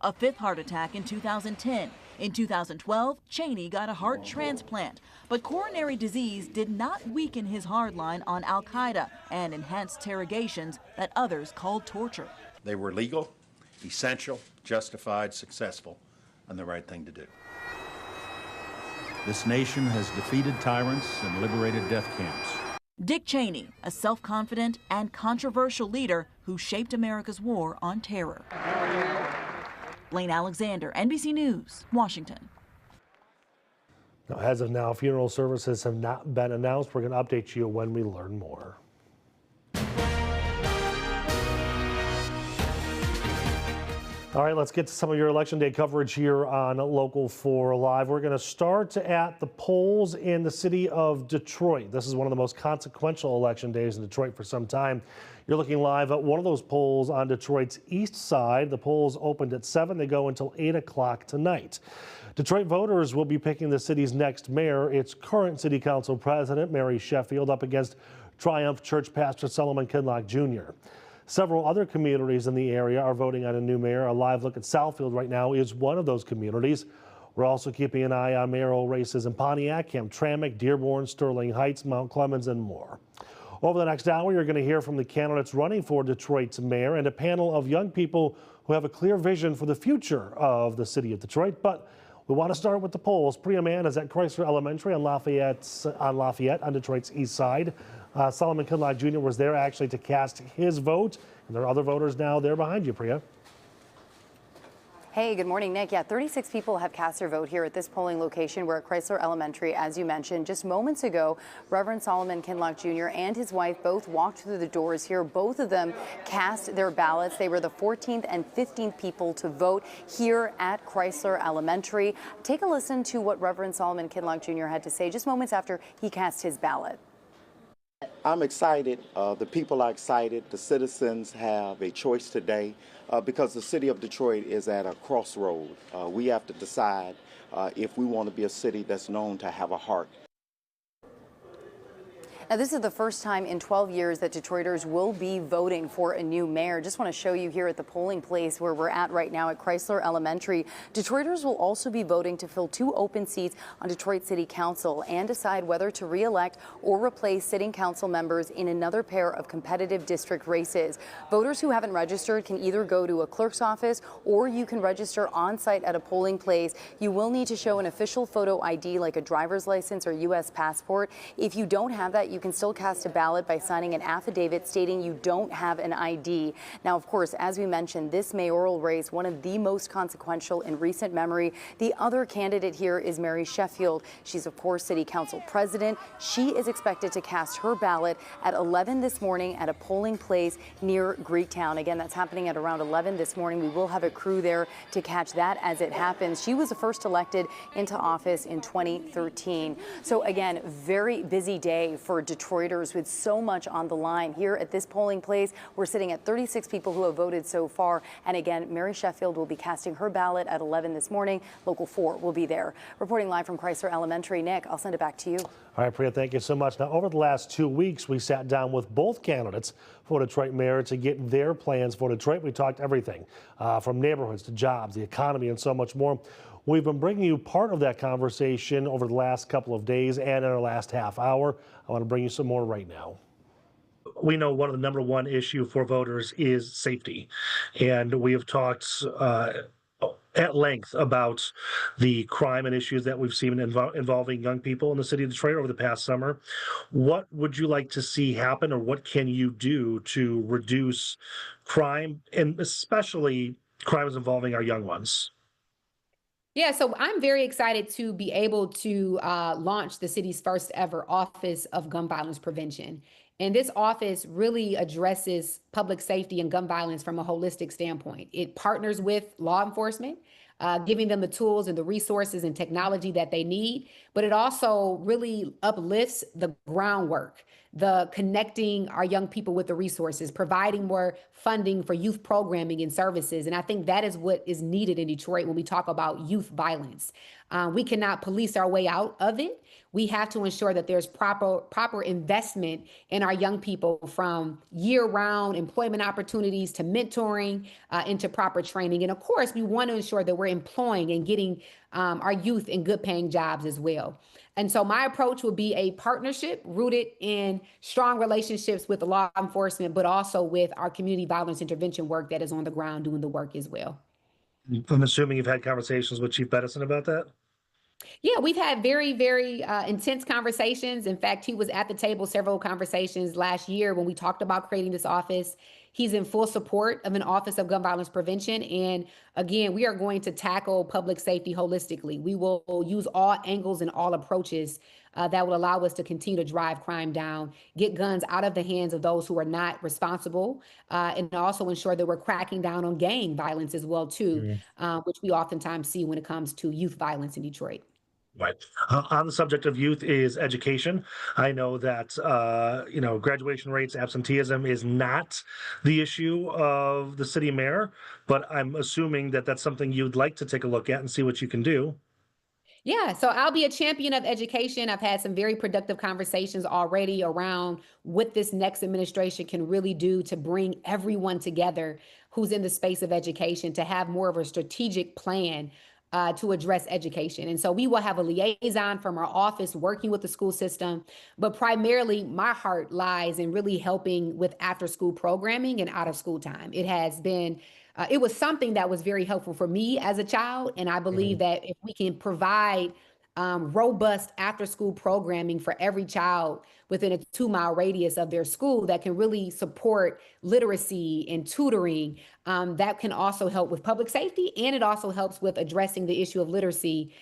A 5th heart attack in 2010. In 2012, Cheney got a heart transplant, but coronary disease did not weaken his hardline on al-Qaeda and enhanced interrogations that others called torture. They were legal, essential, justified, successful, and the right thing to do. This nation has defeated tyrants and liberated death camps. Dick Cheney, a self-confident and controversial leader who shaped America's war on terror. Blaine Alexander, NBC News, Washington. Now, as of now, funeral services have not been announced. We're going to update you when we learn more. All right, let's get to some of your Election Day coverage here on Local 4 Live. We're going to start at the polls in the city of Detroit. This is one of the most consequential election days in Detroit for some time. You're looking live at one of those polls on Detroit's east side. The polls opened at 7. They go until 8 o'clock tonight. Detroit voters will be picking the city's next mayor, its current city council president, Mary Sheffield, up against Triumph Church pastor Solomon Kinlock Jr. Several other communities in the area are voting on a new mayor. A live look at Southfield right now is one of those communities. We're also keeping an eye on mayoral races in Pontiac, Hamtramck, Dearborn, Sterling Heights, Mount Clemens, and more. Over the next hour, you're going to hear from the candidates running for Detroit's mayor and a panel of young people who have a clear vision for the future of the city of Detroit. But we want to start with the polls. Priya Mann is at Chrysler Elementary on Lafayette on Detroit's east side. Solomon Kinlock Jr. was there actually to cast his vote, and there are other voters now there behind you, Priya. Hey, good morning, Nick. Yeah, 36 people have cast their vote here at this polling location. We're at Chrysler Elementary, as you mentioned. Just moments ago, Reverend Solomon Kinlock Jr. and his wife both walked through the doors here. Both of them cast their ballots. They were the 14th and 15th people to vote here at Chrysler Elementary. Take a listen to what Reverend Solomon Kinlock Jr. had to say just moments after he cast his ballot. I'm excited. The people are excited. The citizens have a choice today because the city of Detroit is at a crossroad. We have to decide if we want to be a city that's known to have a heart. Now, this is the first time in 12 years that Detroiters will be voting for a new mayor. Just want to show you here at the polling place where we're at right now at Chrysler Elementary. Detroiters will also be voting to fill 2 open seats on Detroit City Council and decide whether to re-elect or replace sitting council members in another pair of competitive district races. Voters who haven't registered can either go to a clerk's office or you can register on site at a polling place. You will need to show an official photo ID like a driver's license or U.S. passport. If you don't have that, you you can still cast a ballot by signing an affidavit stating you don't have an ID. Now, of course, as we mentioned, this mayoral race, one of the most consequential in recent memory. The other candidate here is Mary Sheffield. She's, of course, City Council President. She is expected to cast her ballot at 11 this morning at a polling place near Greektown. Again, that's happening at around 11 this morning. We will have a crew there to catch that as it happens. She was first elected into office in 2013. So again, very busy day for Detroiters with so much on the line. Here at this polling place, we're sitting at 36 people who have voted so far. And again, Mary Sheffield will be casting her ballot at 11 this morning. Local 4 will be there. Reporting live from Chrysler Elementary, Nick, I'll send it back to you. All right, Priya, thank you so much. Now, over the last 2 weeks, we sat down with both candidates for Detroit mayor to get their plans for Detroit. We talked everything from neighborhoods to jobs, the economy, and so much more. We've been bringing you part of that conversation over the last couple of days and in our last half hour. I want to bring you some more right now. We know one of the number one issue for voters is safety, and we have talked at length about the crime and issues that we've seen involving young people in the city of Detroit over the past summer. What would you like to see happen, or what can you do to reduce crime, and especially crimes involving our young ones? Yeah, so I'm very excited to be able to launch the city's first ever Office of Gun Violence Prevention. And this office really addresses public safety and gun violence from a holistic standpoint. It partners with law enforcement, giving them the tools and the resources and technology that they need, but it also really uplifts the groundwork, the connecting our young people with the resources, providing more funding for youth programming and services. And I think that is what is needed in Detroit when we talk about youth violence. We cannot police our way out of it. We have to ensure that there's proper investment in our young people, from year-round employment opportunities to mentoring, into proper training. And of course, we want to ensure that we're employing and getting our youth in good paying jobs as well. And so my approach will be a partnership rooted in strong relationships with the law enforcement, but also with our community violence intervention work that is on the ground doing the work as well. I'm assuming you've had conversations with Chief Bedison about that? Yeah, we've had very, very intense conversations. In fact, he was at the table several conversations last year when we talked about creating this office. He's in full support of an Office of Gun Violence Prevention. And again, we are going to tackle public safety holistically. We will use all angles and all approaches that will allow us to continue to drive crime down, get guns out of the hands of those who are not responsible, and also ensure that we're cracking down on gang violence as well, too, which we oftentimes see when it comes to youth violence in Detroit. Right. On the subject of youth is education. I know that, graduation rates, absenteeism is not the issue of the city mayor, but I'm assuming that that's something you'd like to take a look at and see what you can do. Yeah, so I'll be a champion of education. I've had some very productive conversations already around what this next administration can really do to bring everyone together who's in the space of education, to have more of a strategic plan to address education. And so we will have a liaison from our office working with the school system, but primarily my heart lies in really helping with after school programming and out of school time. It has been, it was something that was very helpful for me as a child. And I believe that if we can provide robust after school programming for every child within a 2-mile radius of their school that can really support literacy and tutoring, that can also help with public safety, and it also helps with addressing the issue of literacy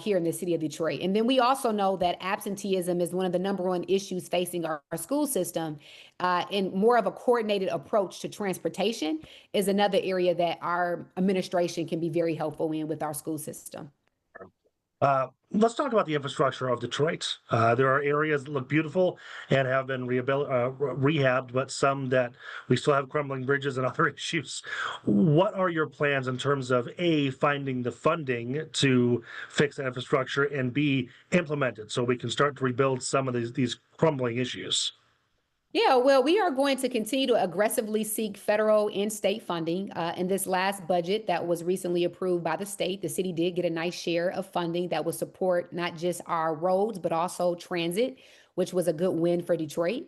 here in the city of Detroit. And then we also know that absenteeism is one of the number one issues facing our school system, and more of a coordinated approach to transportation is another area that our administration can be very helpful in with our school system. Let's talk about the infrastructure of Detroit. There are areas that look beautiful and have been rehabbed, but some that we still have crumbling bridges and other issues. What are your plans in terms of A, finding the funding to fix that infrastructure, and B, implement it so we can start to rebuild some of these crumbling issues? Yeah, well, we are going to continue to aggressively seek federal and state funding. In this last budget that was recently approved by the state, the city did get a nice share of funding that will support not just our roads, but also transit, which was a good win for Detroit.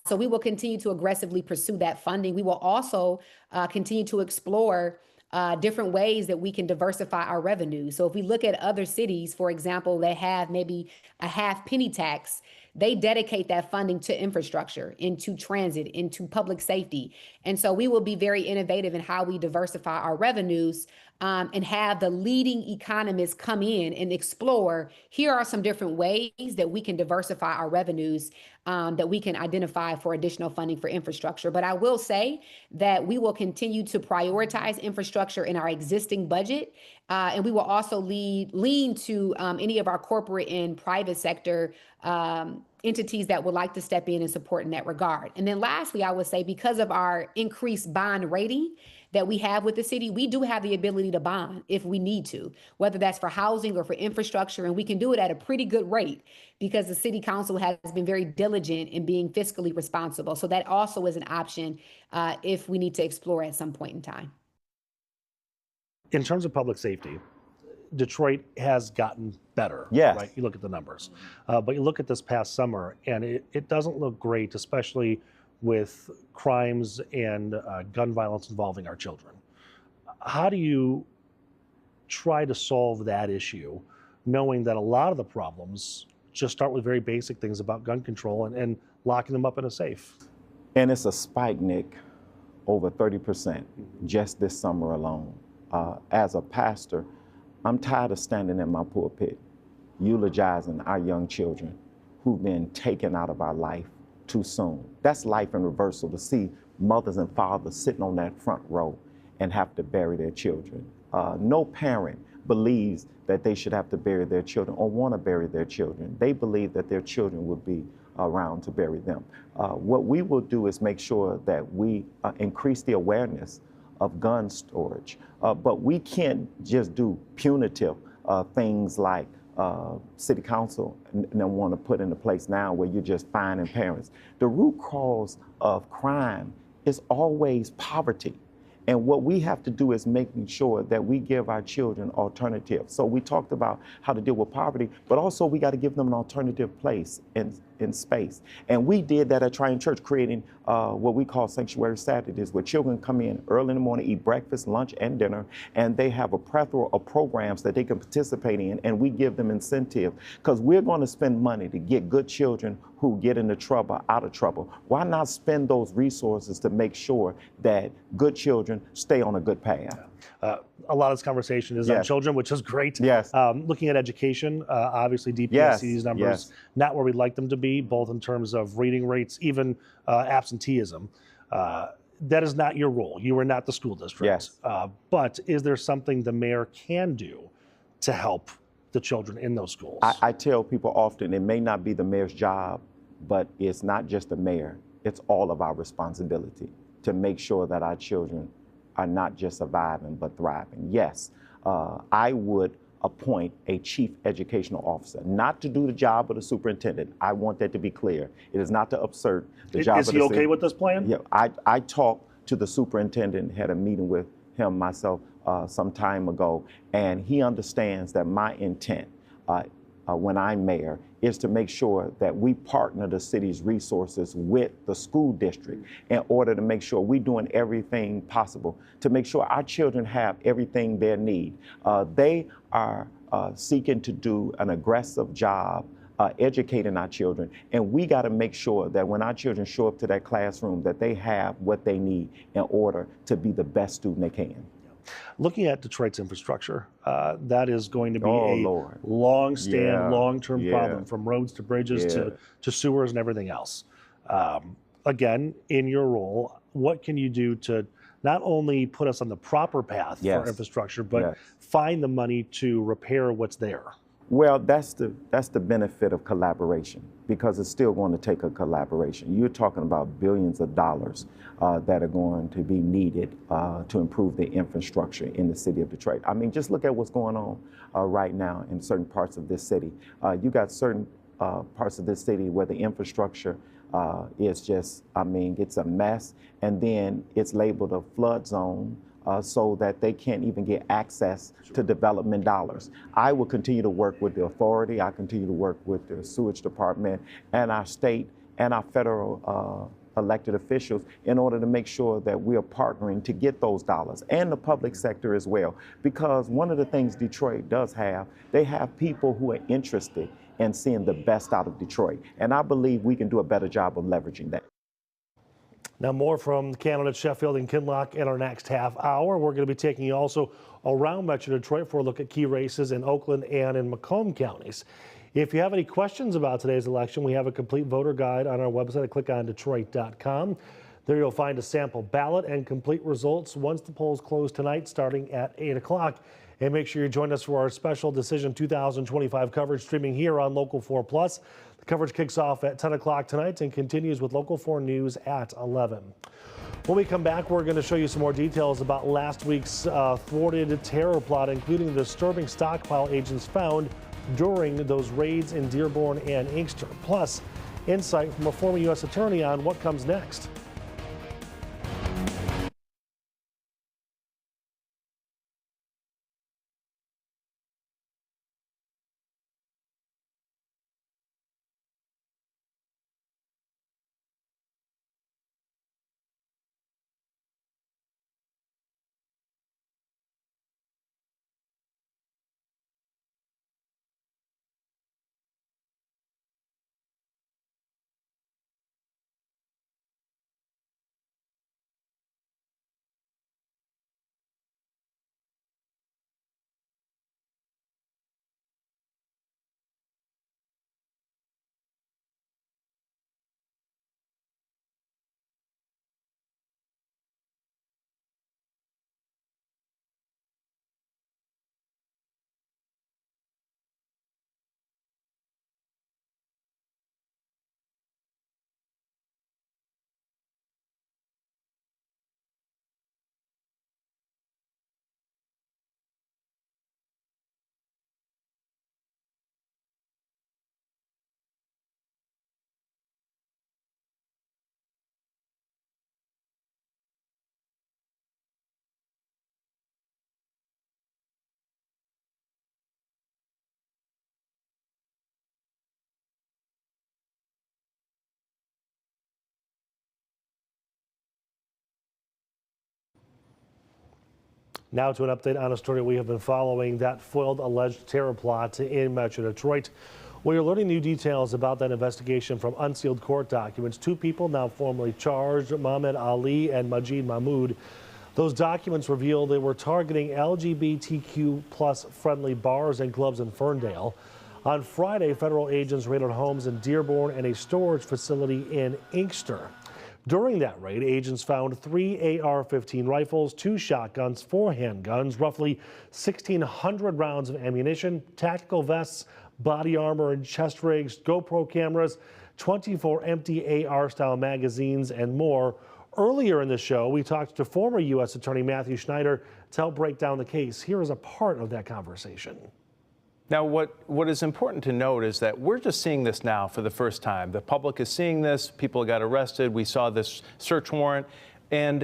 So we will continue to aggressively pursue that funding. We will also continue to explore different ways that we can diversify our revenue. So if we look at other cities, for example, that have maybe a half penny tax, they dedicate that funding to infrastructure, into transit, into public safety. And so we will be very innovative in how we diversify our revenues, and have the leading economists come in and explore, here are some different ways that we can diversify our revenues, that we can identify for additional funding for infrastructure. But I will say that we will continue to prioritize infrastructure in our existing budget, and we will also lean to any of our corporate and private sector entities that would like to step in and support in that regard. And then lastly, I would say, because of our increased bond rating that we have with the city, we do have the ability to bond if we need to, whether that's for housing or for infrastructure, and we can do it at a pretty good rate because the city council has been very diligent in being fiscally responsible. So that also is an option if we need to explore at some point in time. In terms of public safety, Detroit has gotten better. Yes. Right? You look at the numbers. But you look at this past summer, and it doesn't look great, especially with crimes and gun violence involving our children. How do you try to solve that issue, knowing that a lot of the problems just start with very basic things about gun control and locking them up in a safe? And it's a spike, Nick, over 30% just this summer alone. As a pastor, I'm tired of standing in my pulpit eulogizing our young children who've been taken out of our life too soon. That's life in reversal, to see mothers and fathers sitting on that front row and have to bury their children. No parent believes that they should have to bury their children or want to bury their children. They believe that their children will be around to bury them. What we will do is make sure that we increase the awareness of gun storage. But we can't just do punitive things like city council and want to put into place now where you're just fining parents. The root cause of crime is always poverty. And what we have to do is making sure that we give our children alternatives. So we talked about how to deal with poverty, but also we got to give them an alternative place in space. And we did that at Triune Church, creating what we call Sanctuary Saturdays, where children come in early in the morning, eat breakfast, lunch, and dinner, and they have a plethora of programs that they can participate in, and we give them incentive, because we're going to spend money to get good children who get into trouble out of trouble. Why not spend those resources to make sure that good children stay on a good path? A lot of this conversation is on children, which is great. Yes. Looking at education, obviously DPS sees these numbers not where we'd like them to be, both in terms of reading rates, even absenteeism. That is not your role. You are not the school district. Yes. But is there something the mayor can do to help the children in those schools? I tell people often, it may not be the mayor's job, but it's not just the mayor. It's all of our responsibility to make sure that our children are not just surviving, but thriving. Yes, I would appoint a chief educational officer, not to do the job of the superintendent. I want that to be clear. It is not to usurp the job of the Is he okay with this plan? Yeah, I talked to the superintendent, had a meeting with him myself some time ago, and he understands that my intent when I'm mayor is to make sure that we partner the city's resources with the school district in order to make sure we're doing everything possible to make sure our children have everything they need. They are seeking to do an aggressive job educating our children, and we got to make sure that when our children show up to that classroom that they have what they need in order to be the best student they can. Looking at Detroit's infrastructure, that is going to be a long-term problem, from roads to bridges to sewers and everything else. Again, in your role, what can you do to not only put us on the proper path for infrastructure, but find the money to repair what's there? Well, that's the benefit of collaboration, because it's still going to take a collaboration. You're talking about billions of dollars that are going to be needed to improve the infrastructure in the city of Detroit. I mean, just look at what's going on right now in certain parts of this city. You got certain parts of this city where the infrastructure is just, it's a mess, and then it's labeled a flood zone. So that they can't even get access to development dollars. I will continue to work with the authority. I continue to work with the sewage department and our state and our federal elected officials in order to make sure that we are partnering to get those dollars, and the public sector as well. Because one of the things Detroit does have, they have people who are interested and seeing the best out of Detroit. And I believe we can do a better job of leveraging that. Now, more from candidates Sheffield and Kinloch in our next half hour. We're going to be taking you also around Metro Detroit for a look at key races in Oakland and in Macomb counties. If you have any questions about today's election, we have a complete voter guide on our website at clickondetroit.com. There you'll find a sample ballot and complete results once the polls close tonight starting at 8 o'clock. And make sure you join us for our special Decision 2025 coverage streaming here on Local 4 Plus. The coverage kicks off at 10 o'clock tonight and continues with Local 4 News at 11. When we come back, we're going to show you some more details about last week's thwarted terror plot, including the disturbing stockpile agents found during those raids in Dearborn and Inkster. Plus, insight from a former U.S. attorney on what comes next. Now to an update on a story we have been following, that foiled alleged terror plot in Metro Detroit. We are learning new details about that investigation from unsealed court documents. Two people now formally charged, Mohammed Ali and Majid Mahmoud. Those documents reveal they were targeting LGBTQ plus friendly bars and clubs in Ferndale. On Friday, federal agents raided homes in Dearborn and a storage facility in Inkster. During that raid, agents found 3 AR-15 rifles, 2 shotguns, 4 handguns, roughly 1,600 rounds of ammunition, tactical vests, body armor and chest rigs, GoPro cameras, 24 empty AR-style magazines, and more. Earlier in the show, we talked to former U.S. Attorney Matthew Schneider to help break down the case. Here is a part of that conversation. Now, what is important to note is that we're just seeing this now for the first time. The public is seeing this. People got arrested. We saw this search warrant. And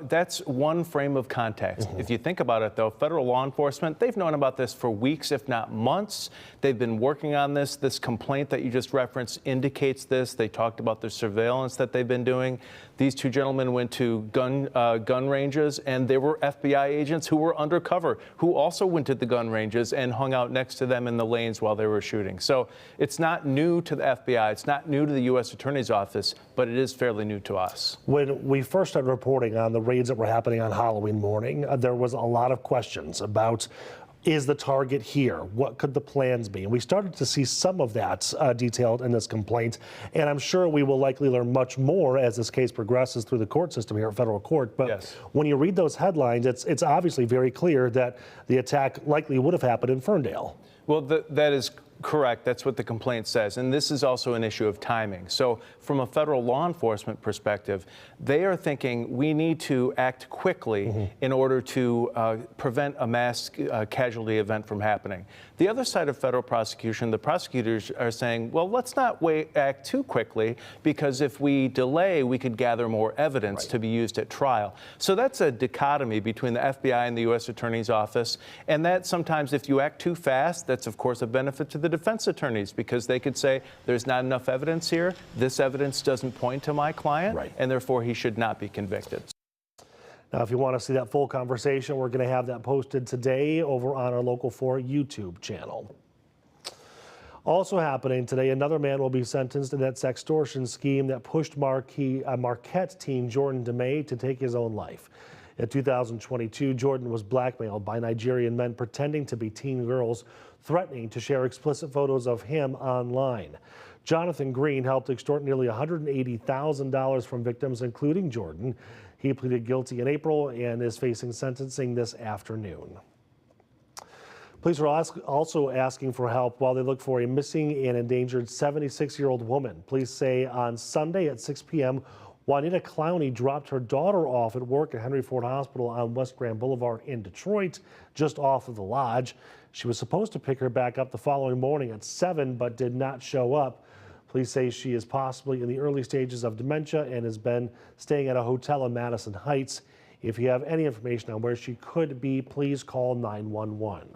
that's one frame of context. If you think about it, though, federal law enforcement, they've known about this for weeks, if not months. They've been working on this. This complaint that you just referenced indicates this. They talked about the surveillance that they've been doing. These two gentlemen went to gun ranges, and there were FBI agents who were undercover, who also went to the gun ranges and hung out next to them in the lanes while they were shooting. So it's not new to the FBI. It's not new to the U.S. Attorney's Office, but it is fairly new to us. When we first started reporting on the raids that were happening on Halloween morning, there was a lot of questions about, is the target here? What could the plans be? And we started to see some of that detailed in this complaint. And I'm sure we will likely learn much more as this case progresses through the court system here at federal court. But yes, when you read those headlines, it's obviously very clear that the attack likely would have happened in Ferndale. Well, that is correct. That's what the complaint says. And this is also an issue of timing. So from a federal law enforcement perspective, they are thinking we need to act quickly in order to prevent a mass casualty event from happening. The other side of federal prosecution, the prosecutors are saying, well, let's not act too quickly, because if we delay, we could gather more evidence to be used at trial. So that's a dichotomy between the FBI and the U.S. Attorney's Office. And that sometimes if you act too fast, that's of course a benefit to the defense attorneys, because they could say there's not enough evidence here. This evidence doesn't point to my client, and therefore he should not be convicted. Now, if you want to see that full conversation, we're going to have that posted today over on our Local 4 YouTube channel. Also happening today, another man will be sentenced in that sextortion scheme that pushed Marquette teen Jordan DeMay to take his own life. In 2022, Jordan was blackmailed by Nigerian men pretending to be teen girls, threatening to share explicit photos of him online. Jonathan Green helped extort nearly $180,000 from victims, including Jordan. He pleaded guilty in April and is facing sentencing this afternoon. Police are also asking for help while they look for a missing and endangered 76-year-old woman. Police say on Sunday at 6 p.m., Juanita Clowney dropped her daughter off at work at Henry Ford Hospital on West Grand Boulevard in Detroit, just off of the lodge. She was supposed to pick her back up the following morning at 7, but did not show up. Police say she is possibly in the early stages of dementia and has been staying at a hotel in Madison Heights. If you have any information on where she could be, please call 911.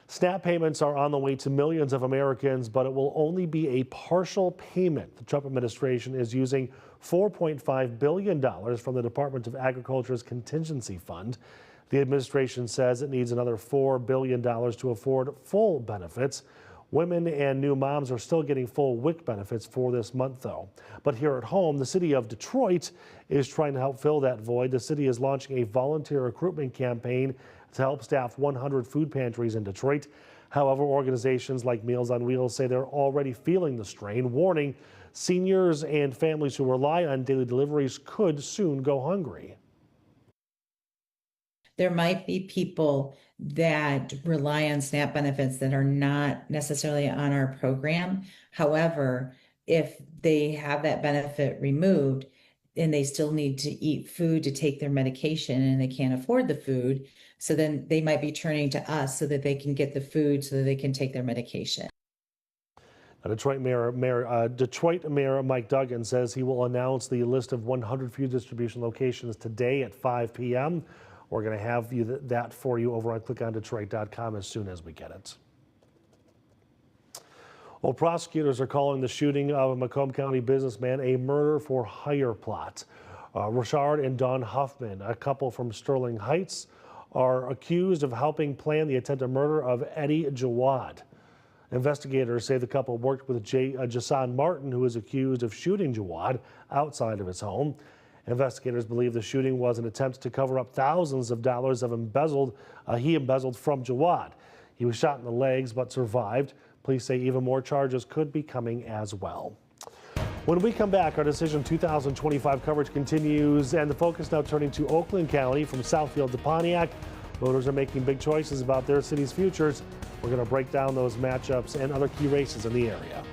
SNAP payments are on the way to millions of Americans, but it will only be a partial payment. The Trump administration is using $4.5 billion from the Department of Agriculture's contingency fund. The administration says it needs another $4 billion to afford full benefits. Women and new moms are still getting full WIC benefits for this month, though. But here at home, the city of Detroit is trying to help fill that void. The city is launching a volunteer recruitment campaign to help staff 100 food pantries in Detroit. However, organizations like Meals on Wheels say they're already feeling the strain, warning seniors and families who rely on daily deliveries could soon go hungry. There might be people that rely on SNAP benefits that are not necessarily on our program. However, if they have that benefit removed and they still need to eat food to take their medication and they can't afford the food, so then they might be turning to us so that they can get the food so that they can take their medication. Detroit Mayor Mike Duggan says he will announce the list of 100 food distribution locations today at 5 p.m. We're going to have that for you over on clickondetroit.com as soon as we get it. Well, prosecutors are calling the shooting of a Macomb County businessman a murder for hire plot. Richard and Dawn Huffman, a couple from Sterling Heights, are accused of helping plan the attempted murder of Eddie Jawad. Investigators say the couple worked with Jason Martin, who is accused of shooting Jawad outside of his home. Investigators believe the shooting was an attempt to cover up thousands of dollars of he embezzled from Jawad. He was shot in the legs but survived. Police say even more charges could be coming as well. When we come back, our Decision 2025 coverage continues, and the focus now turning to Oakland County from Southfield to Pontiac. Voters are making big choices about their city's futures. We're going to break down those matchups and other key races in the area.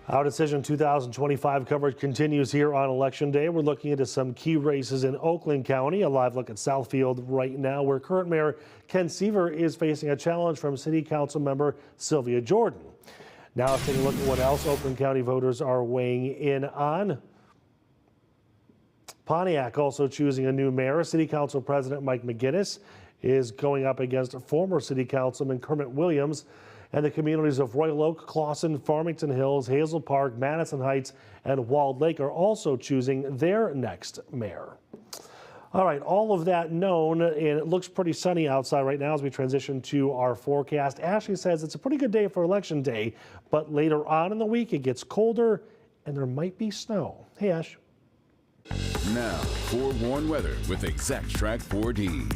Our Decision 2025 coverage continues here on Election Day. We're looking into some key races in Oakland County. A live look at Southfield right now, where current Mayor Ken Seaver is facing a challenge from City Council member Sylvia Jordan. Now let's take a look at what else Oakland County voters are weighing in on. Pontiac also choosing a new mayor. City Council President Mike McGinnis is going up against former City Councilman Kermit Williams. And the communities of Royal Oak, Clawson, Farmington Hills, Hazel Park, Madison Heights, and Walled Lake are also choosing their next mayor. All right, all of that known, and it looks pretty sunny outside right now as we transition to our forecast. Ashley says it's a pretty good day for Election Day, but later on in the week it gets colder and there might be snow. Hey, Ash. Now, forewarned weather with Exact Track 4D.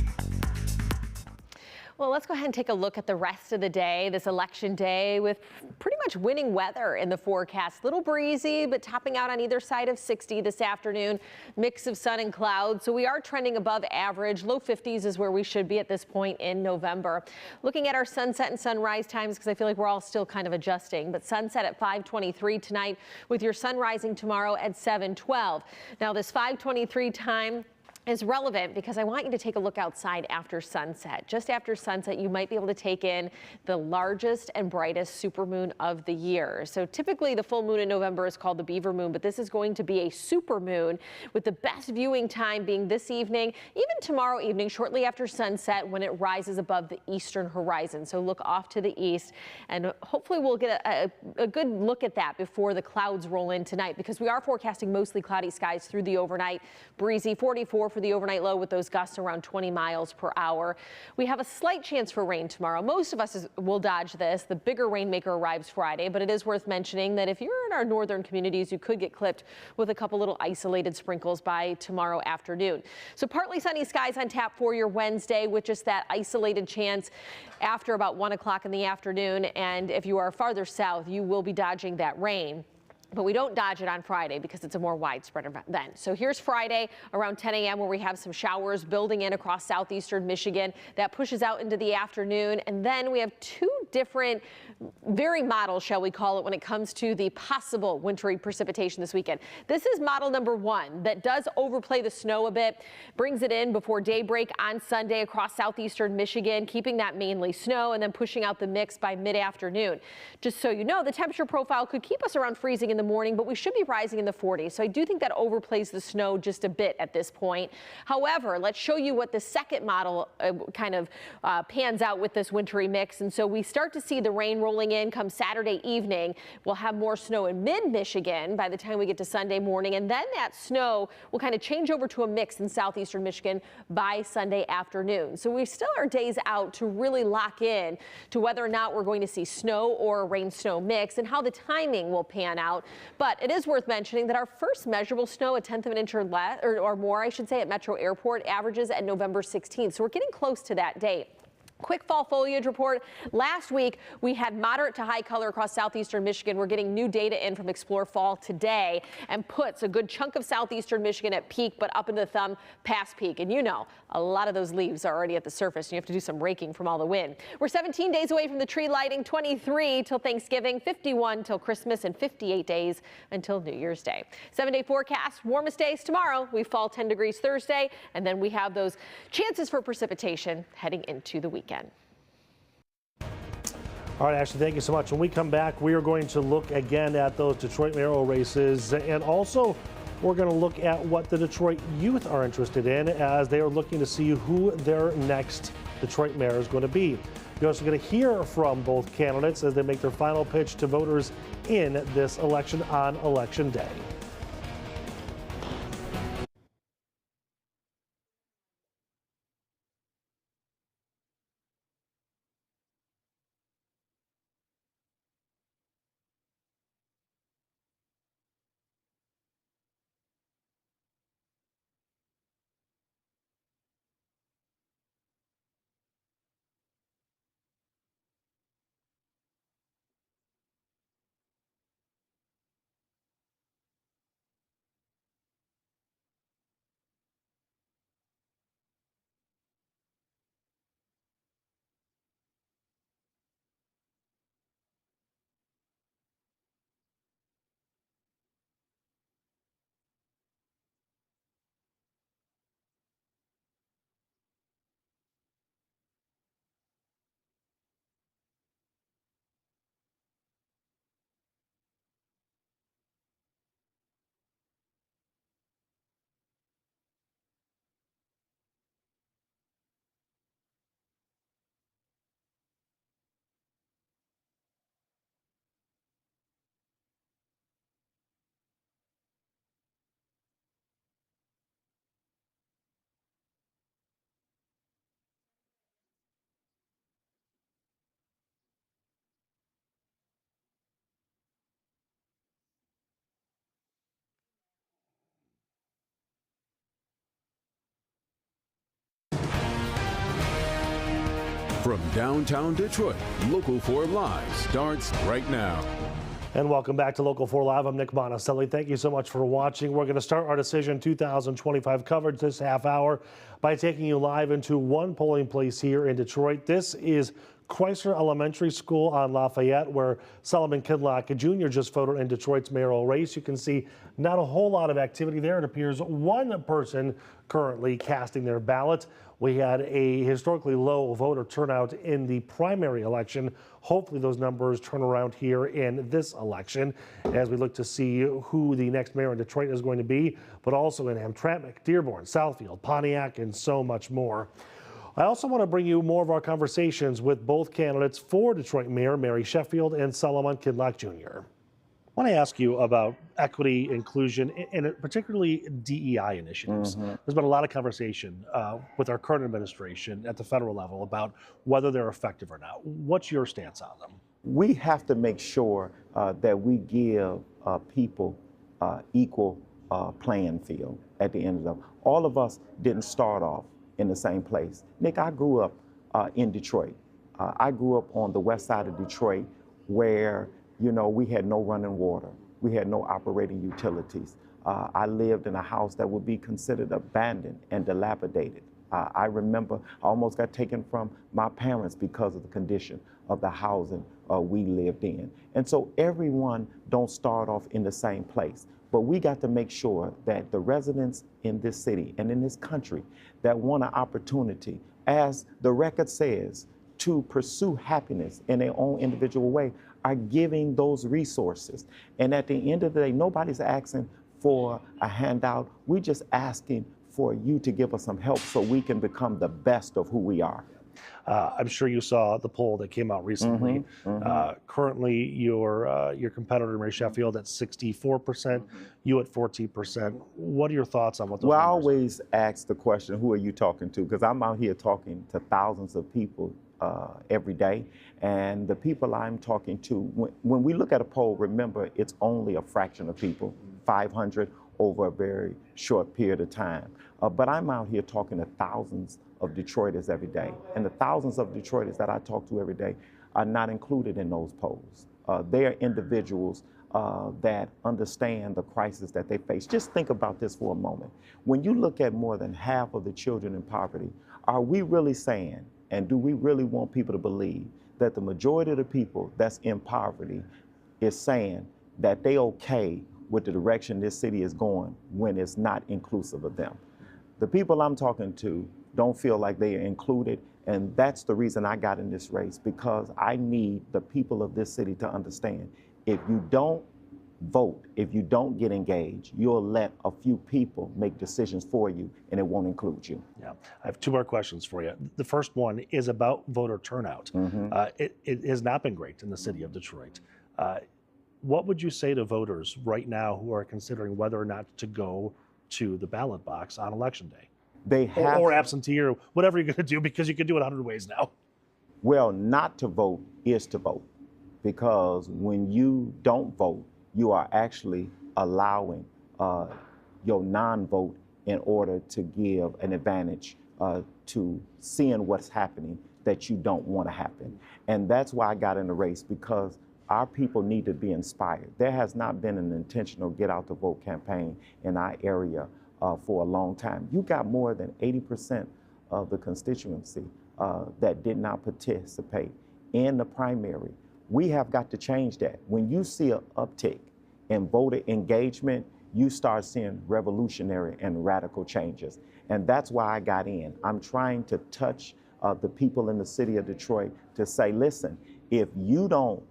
Well, let's go ahead and take a look at the rest of the day, this election day, with pretty much winning weather in the forecast. Little breezy, but topping out on either side of 60 this afternoon. Mix of sun and clouds. So we are trending above average. Low 50s is where we should be at this point in November. Looking at our sunset and sunrise times, because I feel like we're all still kind of adjusting, but sunset at 5:23 tonight with your sun rising tomorrow at 7:12. Now this 5:23 time is relevant because I want you to take a look outside after sunset. Just after sunset, you might be able to take in the largest and brightest supermoon of the year. So typically the full moon in November is called the beaver moon, but this is going to be a supermoon with the best viewing time being this evening, even tomorrow evening, shortly after sunset when it rises above the eastern horizon. So look off to the east and hopefully we'll get a good look at that before the clouds roll in tonight, because we are forecasting mostly cloudy skies through the overnight. Breezy 44 for the overnight low with those gusts around 20 miles per hour. We have a slight chance for rain tomorrow. Most of us will dodge this. The bigger rainmaker arrives Friday, but it is worth mentioning that if you're in our northern communities, you could get clipped with a couple little isolated sprinkles by tomorrow afternoon. So partly sunny skies on tap for your Wednesday with just that isolated chance after about 1 o'clock in the afternoon. And if you are farther south, you will be dodging that rain. But we don't dodge it on Friday because it's a more widespread event. So here's Friday around 10 a.m. where we have some showers building in across southeastern Michigan. That pushes out into the afternoon. And then we have two different very models, shall we call it, when it comes to the possible wintry precipitation this weekend. This is model number 1 that does overplay the snow a bit, brings it in before daybreak on Sunday across southeastern Michigan, keeping that mainly snow and then pushing out the mix by mid-afternoon. Just so you know, the temperature profile could keep us around freezing in the morning, but we should be rising in the 40s. So I do think that overplays the snow just a bit at this point. However, let's show you what the second model pans out with this wintry mix. And so we start to see the rain rolling in come Saturday evening. We'll have more snow in mid-Michigan by the time we get to Sunday morning. And then that snow will kind of change over to a mix in southeastern Michigan by Sunday afternoon. So we still are days out to really lock in to whether or not we're going to see snow or a rain-snow mix and how the timing will pan out. But it is worth mentioning that our first measurable snow, a tenth of an inch or less, or more, I should say, at Metro Airport averages at November 16th. So we're getting close to that date. Quick fall foliage report. Last week, we had moderate to high color across southeastern Michigan. We're getting new data in from Explore Fall today and puts a good chunk of southeastern Michigan at peak, but up into the thumb past peak. And you know, a lot of those leaves are already at the surface and you have to do some raking from all the wind. We're 17 days away from the tree lighting, 23 till Thanksgiving, 51 till Christmas, and 58 days until New Year's Day. 7-day forecast, warmest days tomorrow. We fall 10 degrees Thursday, and then we have those chances for precipitation heading into the weekend. All right, Ashley, thank you so much. When we come back, we are going to look again at those Detroit mayoral races, and also we're going to look at what the Detroit youth are interested in as they are looking to see who their next Detroit mayor is going to be. You're also going to hear from both candidates as they make their final pitch to voters in this election on Election Day. From downtown Detroit, Local 4 Live starts right now. And welcome back to Local 4 Live. I'm Nick Monticelli. Thank you so much for watching. We're going to start our Decision 2025 coverage this half hour by taking you live into one polling place here in Detroit. This is Chrysler Elementary School on Lafayette, where Solomon Kinlock Jr. just voted in Detroit's mayoral race. You can see not a whole lot of activity there. It appears one person currently casting their ballot. We had a historically low voter turnout in the primary election. Hopefully those numbers turn around here in this election as we look to see who the next mayor in Detroit is going to be, but also in Hamtramck, Dearborn, Southfield, Pontiac, and so much more. I also want to bring you more of our conversations with both candidates for Detroit Mayor Mary Sheffield and Solomon Kinlock Jr. I want to ask you about equity, inclusion, and particularly DEI initiatives. There's been a lot of conversation with our current administration at the federal level about whether they're effective or not. What's your stance on them? We have to make sure that we give people equal playing field at the end of the day. All of us didn't start off in the same place. Nick, I grew up in Detroit. I grew up on the west side of Detroit where, you know, we had no running water. We had no operating utilities. I lived in a house that would be considered abandoned and dilapidated. I remember I almost got taken from my parents because of the condition of the housing we lived in. And so everyone don't start off in the same place. But we got to make sure that the residents in this city and in this country that want an opportunity, as the record says, to pursue happiness in their own individual way, are giving those resources. And at the end of the day, nobody's asking for a handout. We're just asking for you to give us some help so we can become the best of who we are. I'm sure you saw the poll that came out recently. Currently, your competitor, Mary Sheffield, at 64%, you at 14%. What are your thoughts on what those Well, I numbers are? always ask the question, who are you talking to? Because I'm out here talking to thousands of people every day. And the people I'm talking to, when we look at a poll, remember, it's only a fraction of people, 500 over a very short period of time. But I'm out here talking to thousands of Detroiters every day. And the thousands of Detroiters that I talk to every day are not included in those polls. They are individuals that understand the crisis that they face. Just think about this for a moment. When you look at more than half of the children in poverty, are we really saying, and do we really want people to believe that the majority of the people that's in poverty is saying that they okay with the direction this city is going when it's not inclusive of them? The people I'm talking to don't feel like they are included, and that's the reason I got in this race, because I need the people of this city to understand, if you don't vote, if you don't get engaged, you'll let a few people make decisions for you, and it won't include you. Yeah, I have two more questions for you. The first one is about voter turnout. It has not been great in the city of Detroit. What would you say to voters right now who are considering whether or not to go to the ballot box on election day? They have, or absentee, or whatever you're going to do, because you can do it 100 ways now. Well, not to vote is to vote, because when you don't vote, you are actually allowing your non-vote in order to give an advantage to seeing what's happening that you don't want to happen. And that's why I got in the race, because our people need to be inspired. There has not been an intentional get out the vote campaign in our area for a long time. You got more than 80% of the constituency that did not participate in the primary. We have got to change that. When you see an uptick in voter engagement, you start seeing revolutionary and radical changes. And that's why I got in. I'm trying to touch the people in the city of Detroit to say, listen, if you don't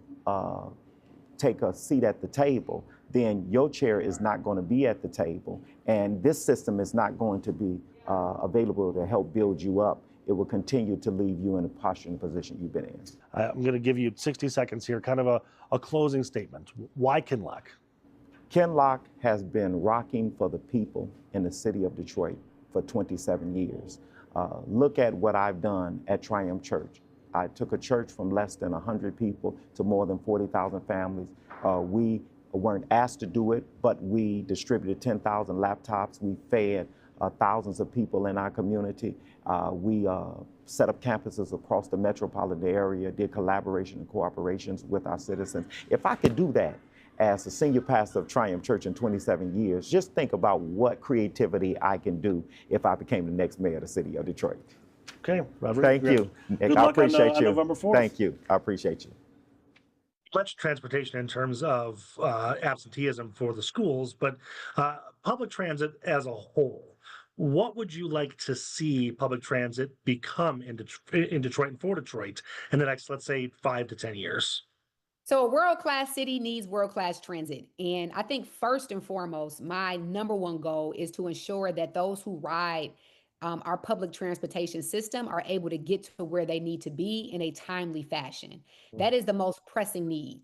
take a seat at the table, then your chair is not going to be at the table, and this system is not going to be available to help build you up. It will continue to leave you in a posture and position you've been in. I'm going to give you 60 seconds here, kind of a closing statement. Why Kinlock? Kinlock has been rocking for the people in the city of Detroit for 27 years. Look at what I've done at Triumph Church. I took a church from less than 100 people to more than 40,000 families. We weren't asked to do it, but we distributed 10,000 laptops. We fed thousands of people in our community. We set up campuses across the metropolitan area, did collaboration and cooperations with our citizens. If I could do that as a senior pastor of Triumph Church in 27 years, just think about what creativity I can do if I became the next mayor of the city of Detroit. Okay, Robert. Thank you, Nick. Good I luck appreciate on you. November 4th. Thank you. I appreciate you. Much transportation in terms of absenteeism for the schools, but public transit as a whole. What would you like to see public transit become in Detroit and for Detroit in the next, let's say, 5 to 10 years? So a world-class city needs world-class transit. And I think first and foremost, my number one goal is to ensure that those who ride our public transportation system are able to get to where they need to be in a timely fashion. That is the most pressing need.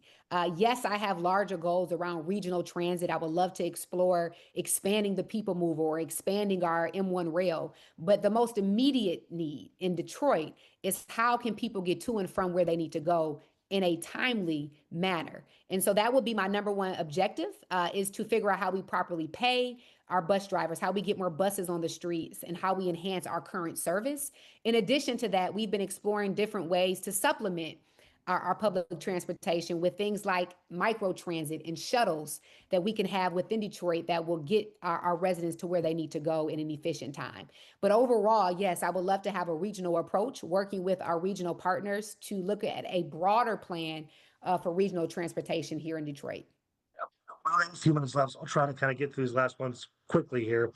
Yes, I have larger goals around regional transit. I would love to explore expanding the People Mover or expanding our M1 rail. But the most immediate need in Detroit is how can people get to and from where they need to go in a timely manner. And so that would be my number one objective, is to figure out how we properly pay our bus drivers, how we get more buses on the streets, and how we enhance our current service. In addition to that, we've been exploring different ways to supplement our public transportation with things like micro transit and shuttles that we can have within Detroit that will get our residents to where they need to go in an efficient time. But overall, yes, I would love to have a regional approach, working with our regional partners to look at a broader plan for regional transportation here in Detroit. Well, we have a few minutes left, so I'll try to kind of get through these last ones quickly here.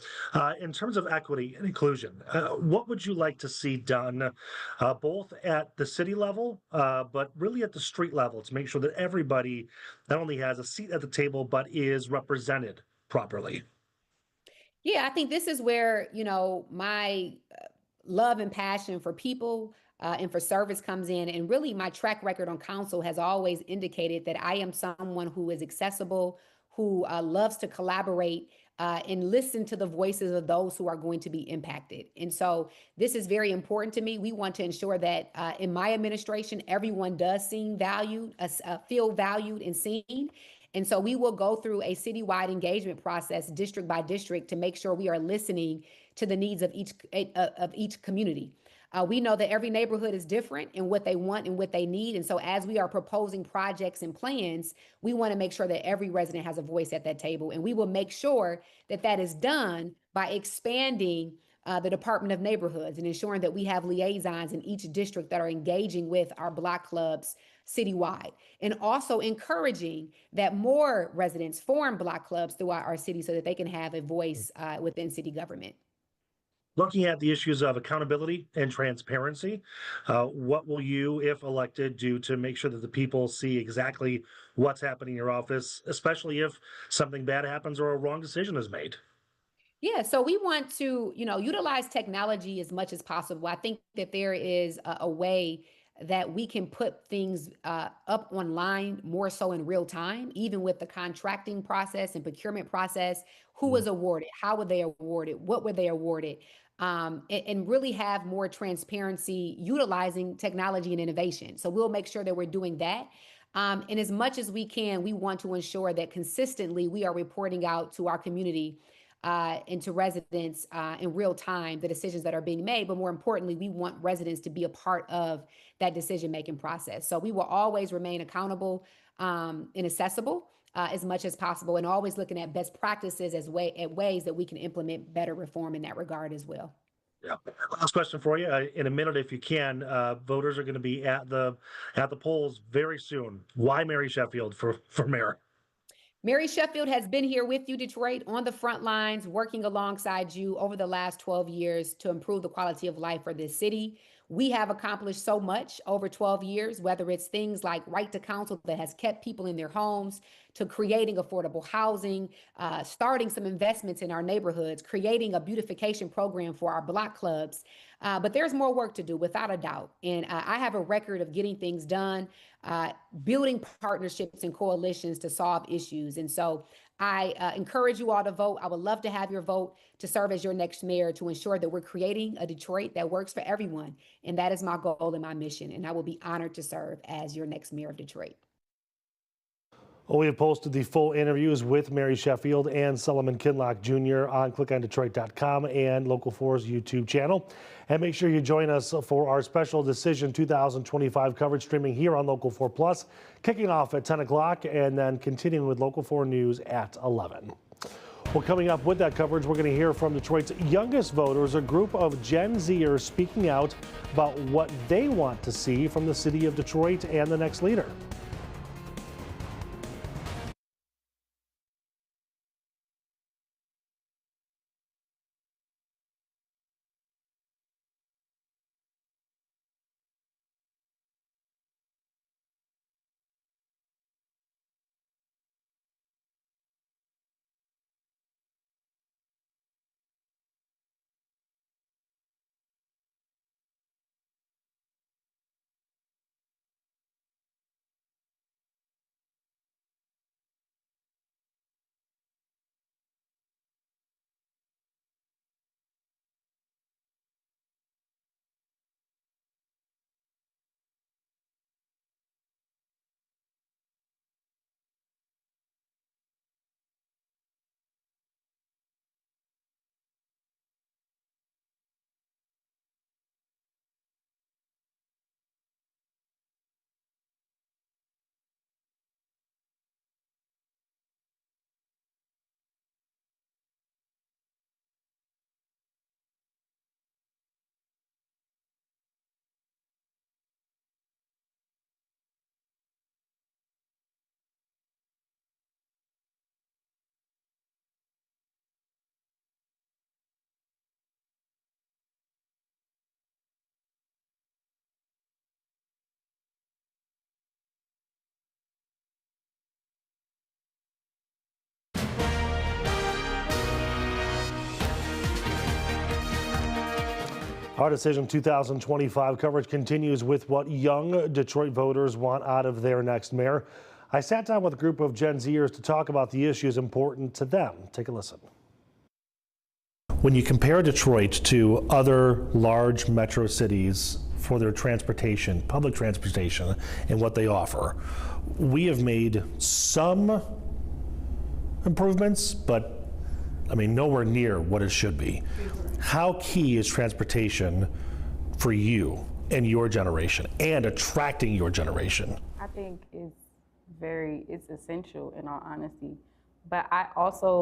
In terms of equity and inclusion, what would you like to see done both at the city level, but really at the street level to make sure that everybody not only has a seat at the table, but is represented properly? Yeah, I think this is where, my love and passion for people and for service comes in. And really, my track record on council has always indicated that I am someone who is accessible, who loves to collaborate and listen to the voices of those who are going to be impacted. And so this is very important to me. We want to ensure that in my administration, everyone does feel valued and seen. And so we will go through a citywide engagement process, district by district, to make sure we are listening to the needs of each community. We know that every neighborhood is different in what they want and what they need. And so as we are proposing projects and plans, we want to make sure that every resident has a voice at that table. And we will make sure that that is done by expanding the Department of Neighborhoods and ensuring that we have liaisons in each district that are engaging with our block clubs citywide, and also encouraging that more residents form block clubs throughout our city so that they can have a voice within city government. Looking at the issues of accountability and transparency, what will you, if elected, do to make sure that the people see exactly what's happening in your office, especially if something bad happens or a wrong decision is made? Yeah, so we want to, utilize technology as much as possible. I think that there is a way that we can put things up online more so in real time, even with the contracting process and procurement process. Who was awarded? How were they awarded? What were they awarded? And really have more transparency utilizing technology and innovation. So we'll make sure that we're doing that. And as much as we can, we want to ensure that consistently we are reporting out to our community and to residents in real time the decisions that are being made. But more importantly, we want residents to be a part of that decision-making process. So we will always remain accountable and accessible as much as possible, and always looking at best practices at ways that we can implement better reform in that regard as well. Yeah. Last question for you. In a minute, if you can, voters are going to be at the polls very soon. Why Mary Sheffield for mayor? Mary Sheffield has been here with you, Detroit, on the front lines, working alongside you over the last 12 years to improve the quality of life for this city. We have accomplished so much over 12 years, whether it's things like right to counsel that has kept people in their homes, to creating affordable housing, starting some investments in our neighborhoods, creating a beautification program for our block clubs. But there's more work to do, without a doubt. And I have a record of getting things done, building partnerships and coalitions to solve issues. And so I encourage you all to vote. I would love to have your vote to serve as your next mayor, to ensure that we're creating a Detroit that works for everyone. And that is my goal and my mission. And I will be honored to serve as your next mayor of Detroit. Well, we have posted the full interviews with Mary Sheffield and Solomon Kinlock Jr. on clickondetroit.com and Local 4's YouTube channel. And make sure you join us for our special Decision 2025 coverage streaming here on Local 4 Plus, kicking off at 10 o'clock and then continuing with Local 4 News at 11. Well, coming up with that coverage, we're going to hear from Detroit's youngest voters, a group of Gen Zers speaking out about what they want to see from the city of Detroit and the next leader. Our Decision 2025 coverage continues with what young Detroit voters want out of their next mayor. I sat down with a group of Gen Zers to talk about the issues important to them. Take a listen. When you compare Detroit to other large metro cities for their transportation, public transportation, and what they offer, we have made some improvements, but I mean, nowhere near what it should be. How key is transportation for you and your generation and attracting your generation? I think it's essential in all honesty. But I also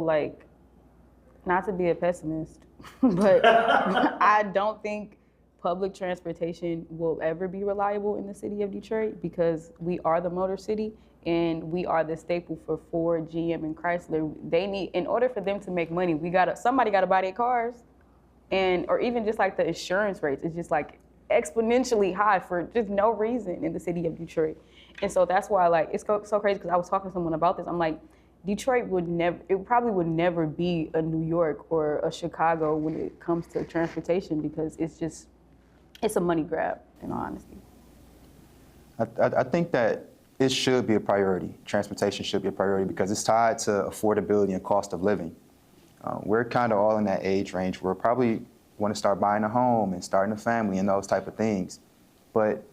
not to be a pessimist, but I don't think public transportation will ever be reliable in the city of Detroit because we are the motor city and we are the staple for Ford, GM, and Chrysler. They need, in order for them to make money, somebody gotta buy their cars. Or even just the insurance rates, it's just exponentially high for just no reason in the city of Detroit. And so that's why it's so crazy because I was talking to someone about this. I'm like, Detroit probably would never be a New York or a Chicago when it comes to transportation because it's a money grab, in all honesty. I think that it should be a priority. Transportation should be a priority because it's tied to affordability and cost of living. We're kind of all in that age range where we probably want to start buying a home and starting a family and those type of things. But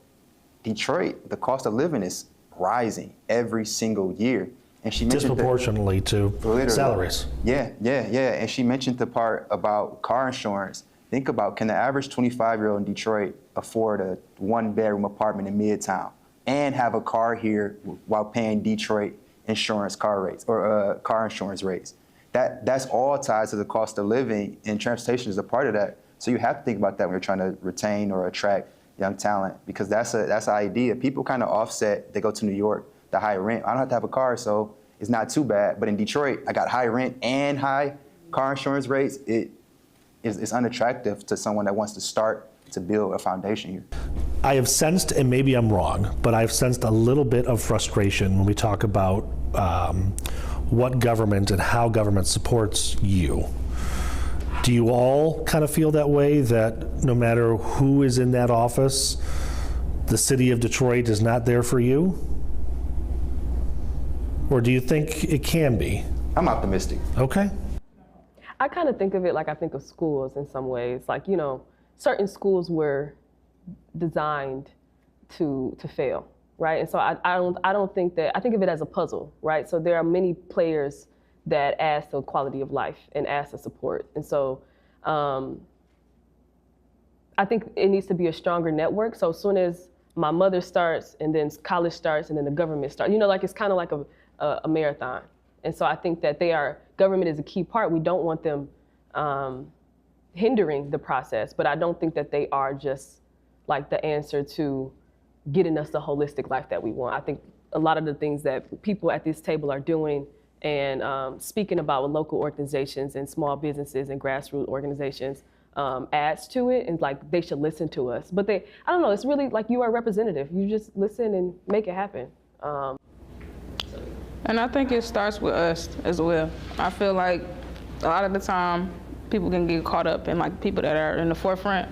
Detroit, the cost of living is rising every single year. And she mentioned disproportionately to salaries. Yeah. And she mentioned the part about car insurance. Think about, can the average 25-year-old in Detroit afford a one-bedroom apartment in Midtown and have a car here while paying Detroit insurance car insurance rates? That's all tied to the cost of living, and transportation is a part of that. So you have to think about that when you're trying to retain or attract young talent, because that's an idea. People kind of offset. They go to New York, the high rent. I don't have to have a car, so it's not too bad. But in Detroit, I got high rent and high car insurance rates. It's unattractive to someone that wants to start to build a foundation here. I have sensed, and maybe I'm wrong, but I've sensed a little bit of frustration when we talk about what government and how government supports you. Do you all kind of feel that way, that no matter who is in that office, the city of Detroit is not there for you? Or do you think it can be? I'm optimistic. Okay. I kind of think of it like I think of schools in some ways. Certain schools were designed to fail. right? And so I don't think that, I think of it as a puzzle, right? So there are many players that add to quality of life and add to support. And so I think it needs to be a stronger network. So as soon as my mother starts, and then college starts, and then the government starts, like it's kind of like a marathon. And so I think that government is a key part. We don't want them hindering the process, but I don't think that they are just like the answer to getting us the holistic life that we want. I think a lot of the things that people at this table are doing and speaking about with local organizations and small businesses and grassroots organizations adds to it, and like they should listen to us. But I don't know, it's really like you are a representative. You just listen and make it happen. And I think it starts with us as well. I feel like a lot of the time people can get caught up in like people that are in the forefront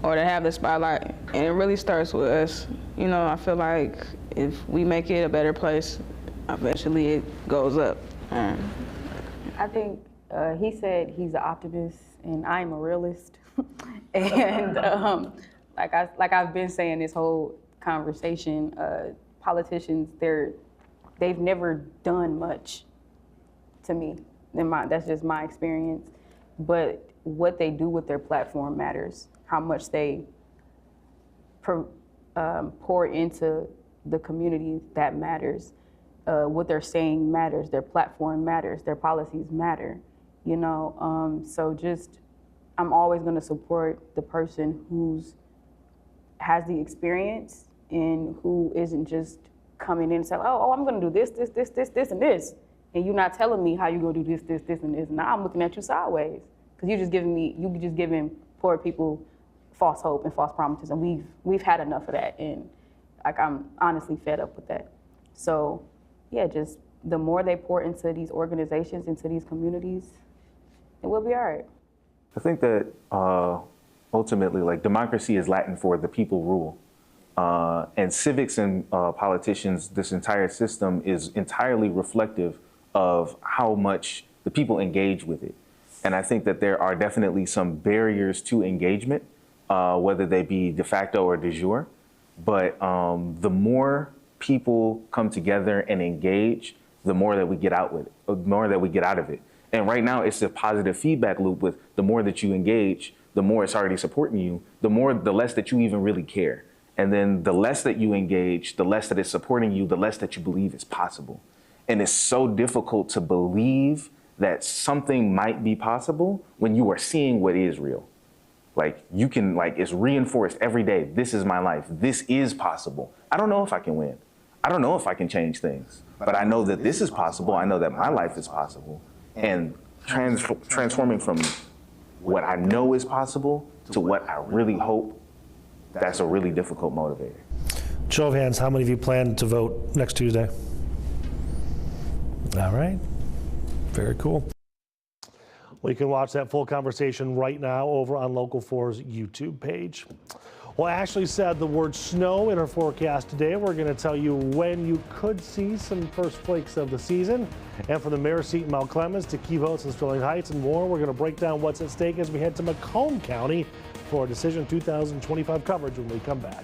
or that have the spotlight, and it really starts with us. I feel like if we make it a better place, eventually it goes up. I think he said he's an optimist and I'm a realist. And like I've been saying this whole conversation, politicians, they've never done much to me. That's just my experience. But what they do with their platform matters. How much they pour into the community, that matters. What they're saying matters. Their platform matters. Their policies matter. So I'm always going to support the person who's has the experience and who isn't just coming in and saying, oh, I'm going to do this, and this. And you're not telling me how you're going to do this, and this. Now I'm looking at you sideways because you're just giving poor people false hope and false promises. And we've had enough of that. And like, I'm honestly fed up with that. So yeah, just the more they pour into these organizations, into these communities, it will be all right. I think that ultimately, like, democracy is Latin for the people rule. And civics and politicians, this entire system is entirely reflective of how much the people engage with it. And I think that there are definitely some barriers to engagement, whether they be de facto or de jure. But the more people come together and engage, the more that we get out with it, the more that we get out of it. And right now, it's a positive feedback loop with the more that you engage, the more it's already supporting you, the less that you even really care. And then the less that you engage, the less that it's supporting you, the less that you believe is possible. And it's so difficult to believe that something might be possible when you are seeing what is real. Like, you can, like, it's reinforced every day. This is my life. This is possible. I don't know if I can win. I don't know if I can change things, but I know that this is possible. I know that my life is possible. And transforming from what I know is possible to what I really hope, that's a really difficult motivator. Show of hands, how many of you plan to vote next Tuesday? All right, very cool. Well, you can watch that full conversation right now over on Local 4's YouTube page. Well, Ashley said the word snow in her forecast today. We're going to tell you when you could see some first flakes of the season. And from the mayor's seat in Mount Clemens to key votes in Sterling Heights and more, we're going to break down what's at stake as we head to Macomb County for our Decision 2025 coverage when we come back.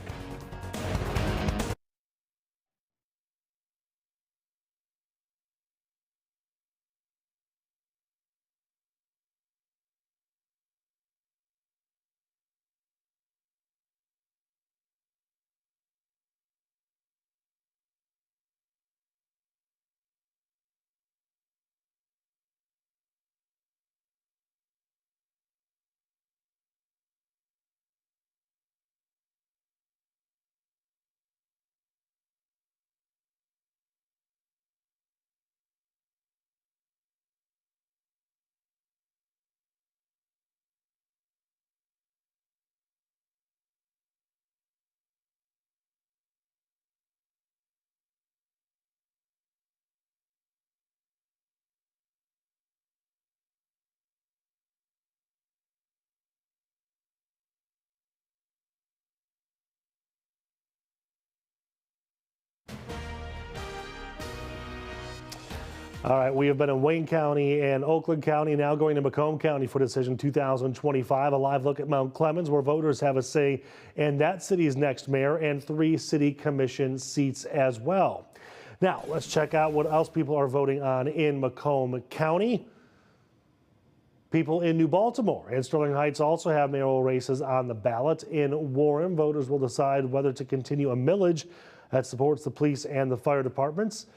All right, we have been in Wayne County and Oakland County, now going to Macomb County for decision 2025. A live look at Mount Clemens, where voters have a say in that city's next mayor and 3 city commission seats as well. Now, let's check out what else people are voting on in Macomb County. People in New Baltimore and Sterling Heights also have mayoral races on the ballot. In Warren, voters will decide whether to continue a millage that supports the police and the fire departments.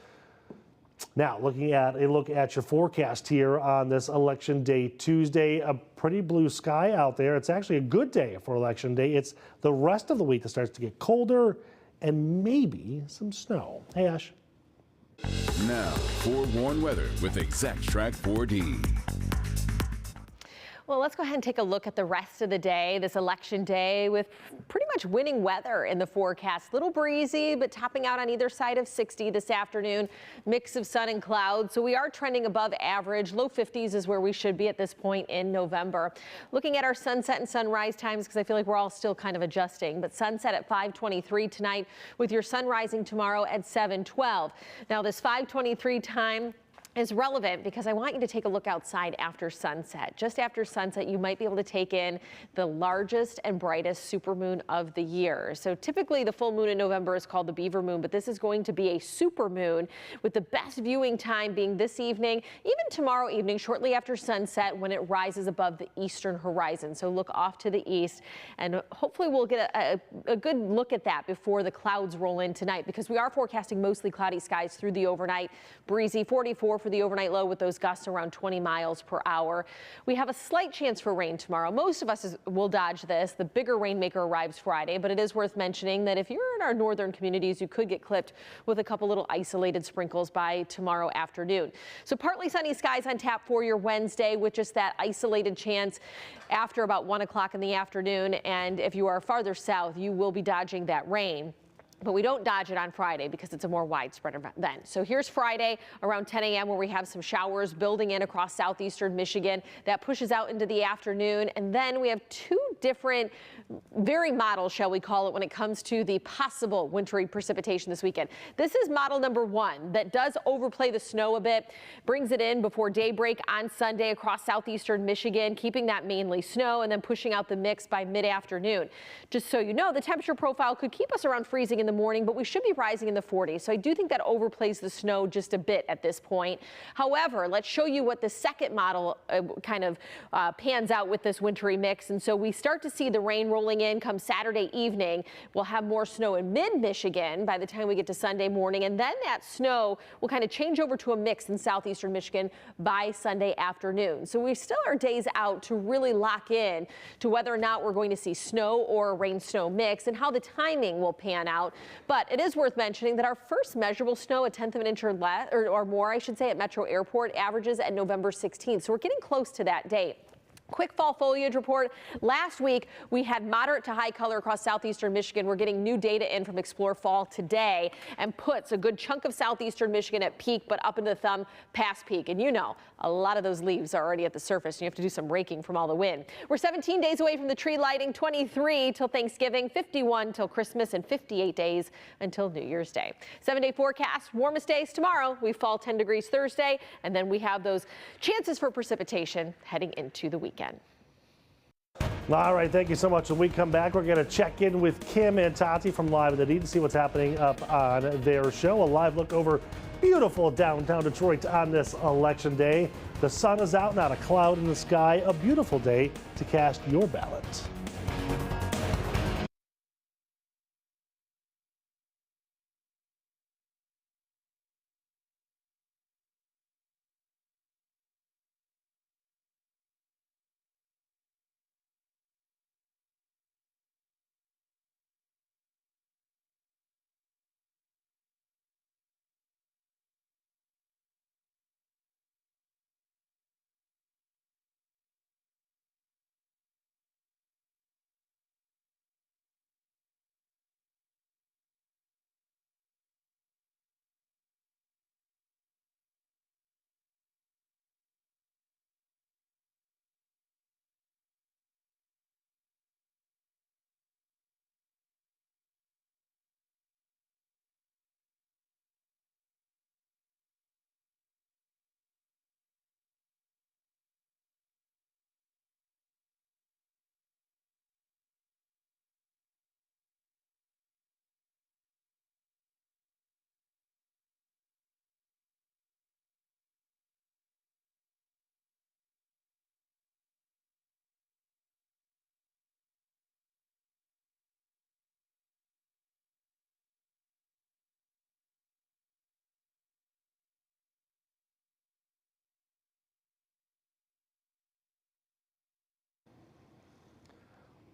Now, looking at a look at your forecast here on this Election Day Tuesday, a pretty blue sky out there. It's actually a good day for Election Day. It's the rest of the week that starts to get colder and maybe some snow. Hey, Ash. Now, forewarned weather with Exact Track 4D. Well, let's go ahead and take a look at the rest of the day, this election day, with pretty much winning weather in the forecast. Little breezy, but topping out on either side of 60 this afternoon. Mix of sun and clouds. So we are trending above average. Low 50s is where we should be at this point in November. Looking at our sunset and sunrise times, because I feel like we're all still kind of adjusting. But sunset at 5:23 tonight, with your sun rising tomorrow at 7:12. Now, this 5:23 time is relevant because I want you to take a look outside after sunset. Just after sunset, you might be able to take in the largest and brightest supermoon of the year. So typically the full moon in November is called the beaver moon, but this is going to be a supermoon, with the best viewing time being this evening, even tomorrow evening, shortly after sunset, when it rises above the eastern horizon. So look off to the east, and hopefully we'll get a good look at that before the clouds roll in tonight, because we are forecasting mostly cloudy skies through the overnight. Breezy, 44 for the overnight low, with those gusts around 20 miles per hour. We have a slight chance for rain tomorrow. Most of us will dodge this. The bigger rainmaker arrives Friday, but it is worth mentioning that if you're in our northern communities, you could get clipped with a couple little isolated sprinkles by tomorrow afternoon. So partly sunny skies on tap for your Wednesday, with just that isolated chance after about 1 o'clock in the afternoon. And if you are farther south, you will be dodging that rain. But we don't dodge it on Friday because it's a more widespread event. So here's Friday around 10 a.m. where we have some showers building in across southeastern Michigan. That pushes out into the afternoon. And then we have 2 different varying models, shall we call it, when it comes to the possible wintry precipitation this weekend. This is model number 1 that does overplay the snow a bit, brings it in before daybreak on Sunday across southeastern Michigan, keeping that mainly snow and then pushing out the mix by mid-afternoon. Just so you know, the temperature profile could keep us around freezing in the morning, but we should be rising in the 40s. So I do think that overplays the snow just a bit at this point. However, let's show you what the second model pans out with this wintry mix. And so we start to see the rain rolling in come Saturday evening. We'll have more snow in mid-Michigan by the time we get to Sunday morning. And then that snow will kind of change over to a mix in southeastern Michigan by Sunday afternoon. So we still are days out to really lock in to whether or not we're going to see snow or a rain-snow mix and how the timing will pan out. But it is worth mentioning that our first measurable snow, a 1/10 of an inch or less, or more, I should say, at Metro Airport, averages at November 16th. So we're getting close to that date. Quick fall foliage report. Last week, we had moderate to high color across southeastern Michigan. We're getting new data in from Explore Fall today, and puts a good chunk of southeastern Michigan at peak, but up into the thumb past peak. And you know, a lot of those leaves are already at the surface, and you have to do some raking from all the wind. We're 17 days away from the tree lighting, 23 till Thanksgiving, 51 till Christmas, and 58 days until New Year's Day. 7-day forecast, warmest days tomorrow. We fall 10 degrees Thursday, and then we have those chances for precipitation heading into the weekend. All right, thank you so much. When we come back, we're going to check in with Kim and Tati from Live at the D to see what's happening up on their show. A live look over beautiful downtown Detroit on this election day. The sun is out, not a cloud in the sky. A beautiful day to cast your ballot.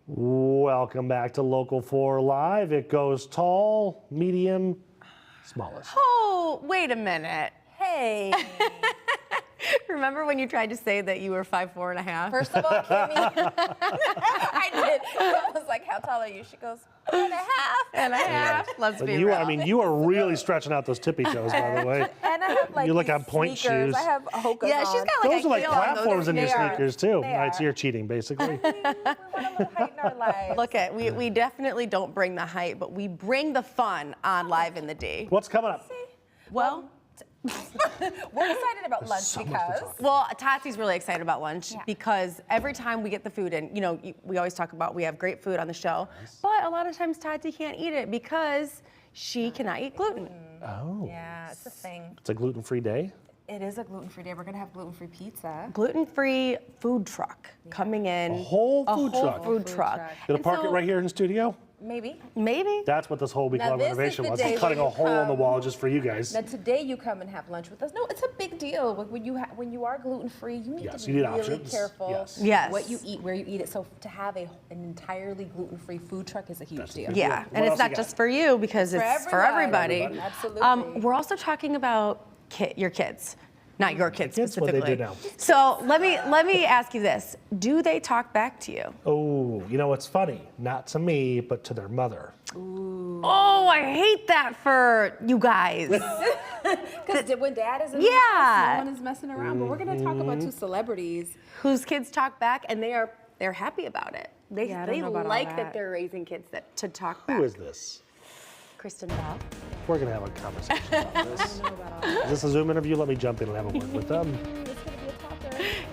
Welcome back to Local 4 Live. It goes tall, medium, smallest. Oh, wait a minute. Hey. Remember when you tried to say that you were 5'4.5"? First of all, Kimmy, I did. I was like, how tall are you? She goes, 4.5. Let's be You real. are, I mean, you are really stretching out those tippy toes, by the way. And I have like You look these on point sneakers. shoes. I have hokas Yeah, she's on. got like Those are like platforms in your They are. sneakers, too. They All right, so are. you're cheating, basically. We want a little height in our lives. Look at, we definitely don't bring the height, but we bring the fun on Live in the D. What's coming up? Well, We're excited about lunch because. Well, Tati's really excited about lunch because every time we get the food in, you know, we always talk about we have great food on the show, but a lot of times Tati can't eat it because she cannot eat gluten. Oh. Yeah, it's a thing. It's a gluten-free day? It is a gluten-free day. We're going to have gluten-free pizza. Gluten-free food truck coming in. A whole food truck? Food truck. Gonna park it right here in the studio? Maybe. Maybe. That's what this whole week Now, long this is renovation the was. day Cutting when a you hole in the come. wall just for you guys. Now today you come and have lunch with us. No, it's a big deal. When you are gluten-free, you need Yes, to be you need really options. careful Yes. what you eat, where you eat it. So to have an entirely gluten-free food truck is a huge deal. Yeah, and it's not just for you because it's for everybody. Absolutely. We're also talking about your kids. Not your kids What they specifically. do now. So let me ask you this: do they talk back to you? Oh, you know what's funny? Not to me, but to their mother. Oh, I hate that for you guys. Because when dad is in the Yeah. house, no one is messing around. But we're going to talk about two celebrities whose kids talk back, and they're happy about it. They Yeah, I don't know about all like that. that they're raising kids to talk back. Who is this? Kristen Bell. We're gonna have a conversation about this. Is this a Zoom interview? Let me jump in and have a word with them.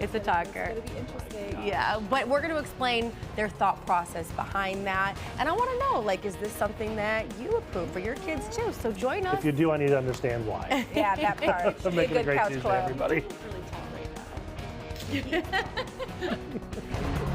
It's a talker. It's going to be interesting. Yeah, but we're going to explain their thought process behind that. And I want to know, like, is this something that you approve for your kids too? So join us. If you do, I need to understand why. Yeah, that part. Should be Making a good great couch Tuesday, club. everybody. Really tall right now.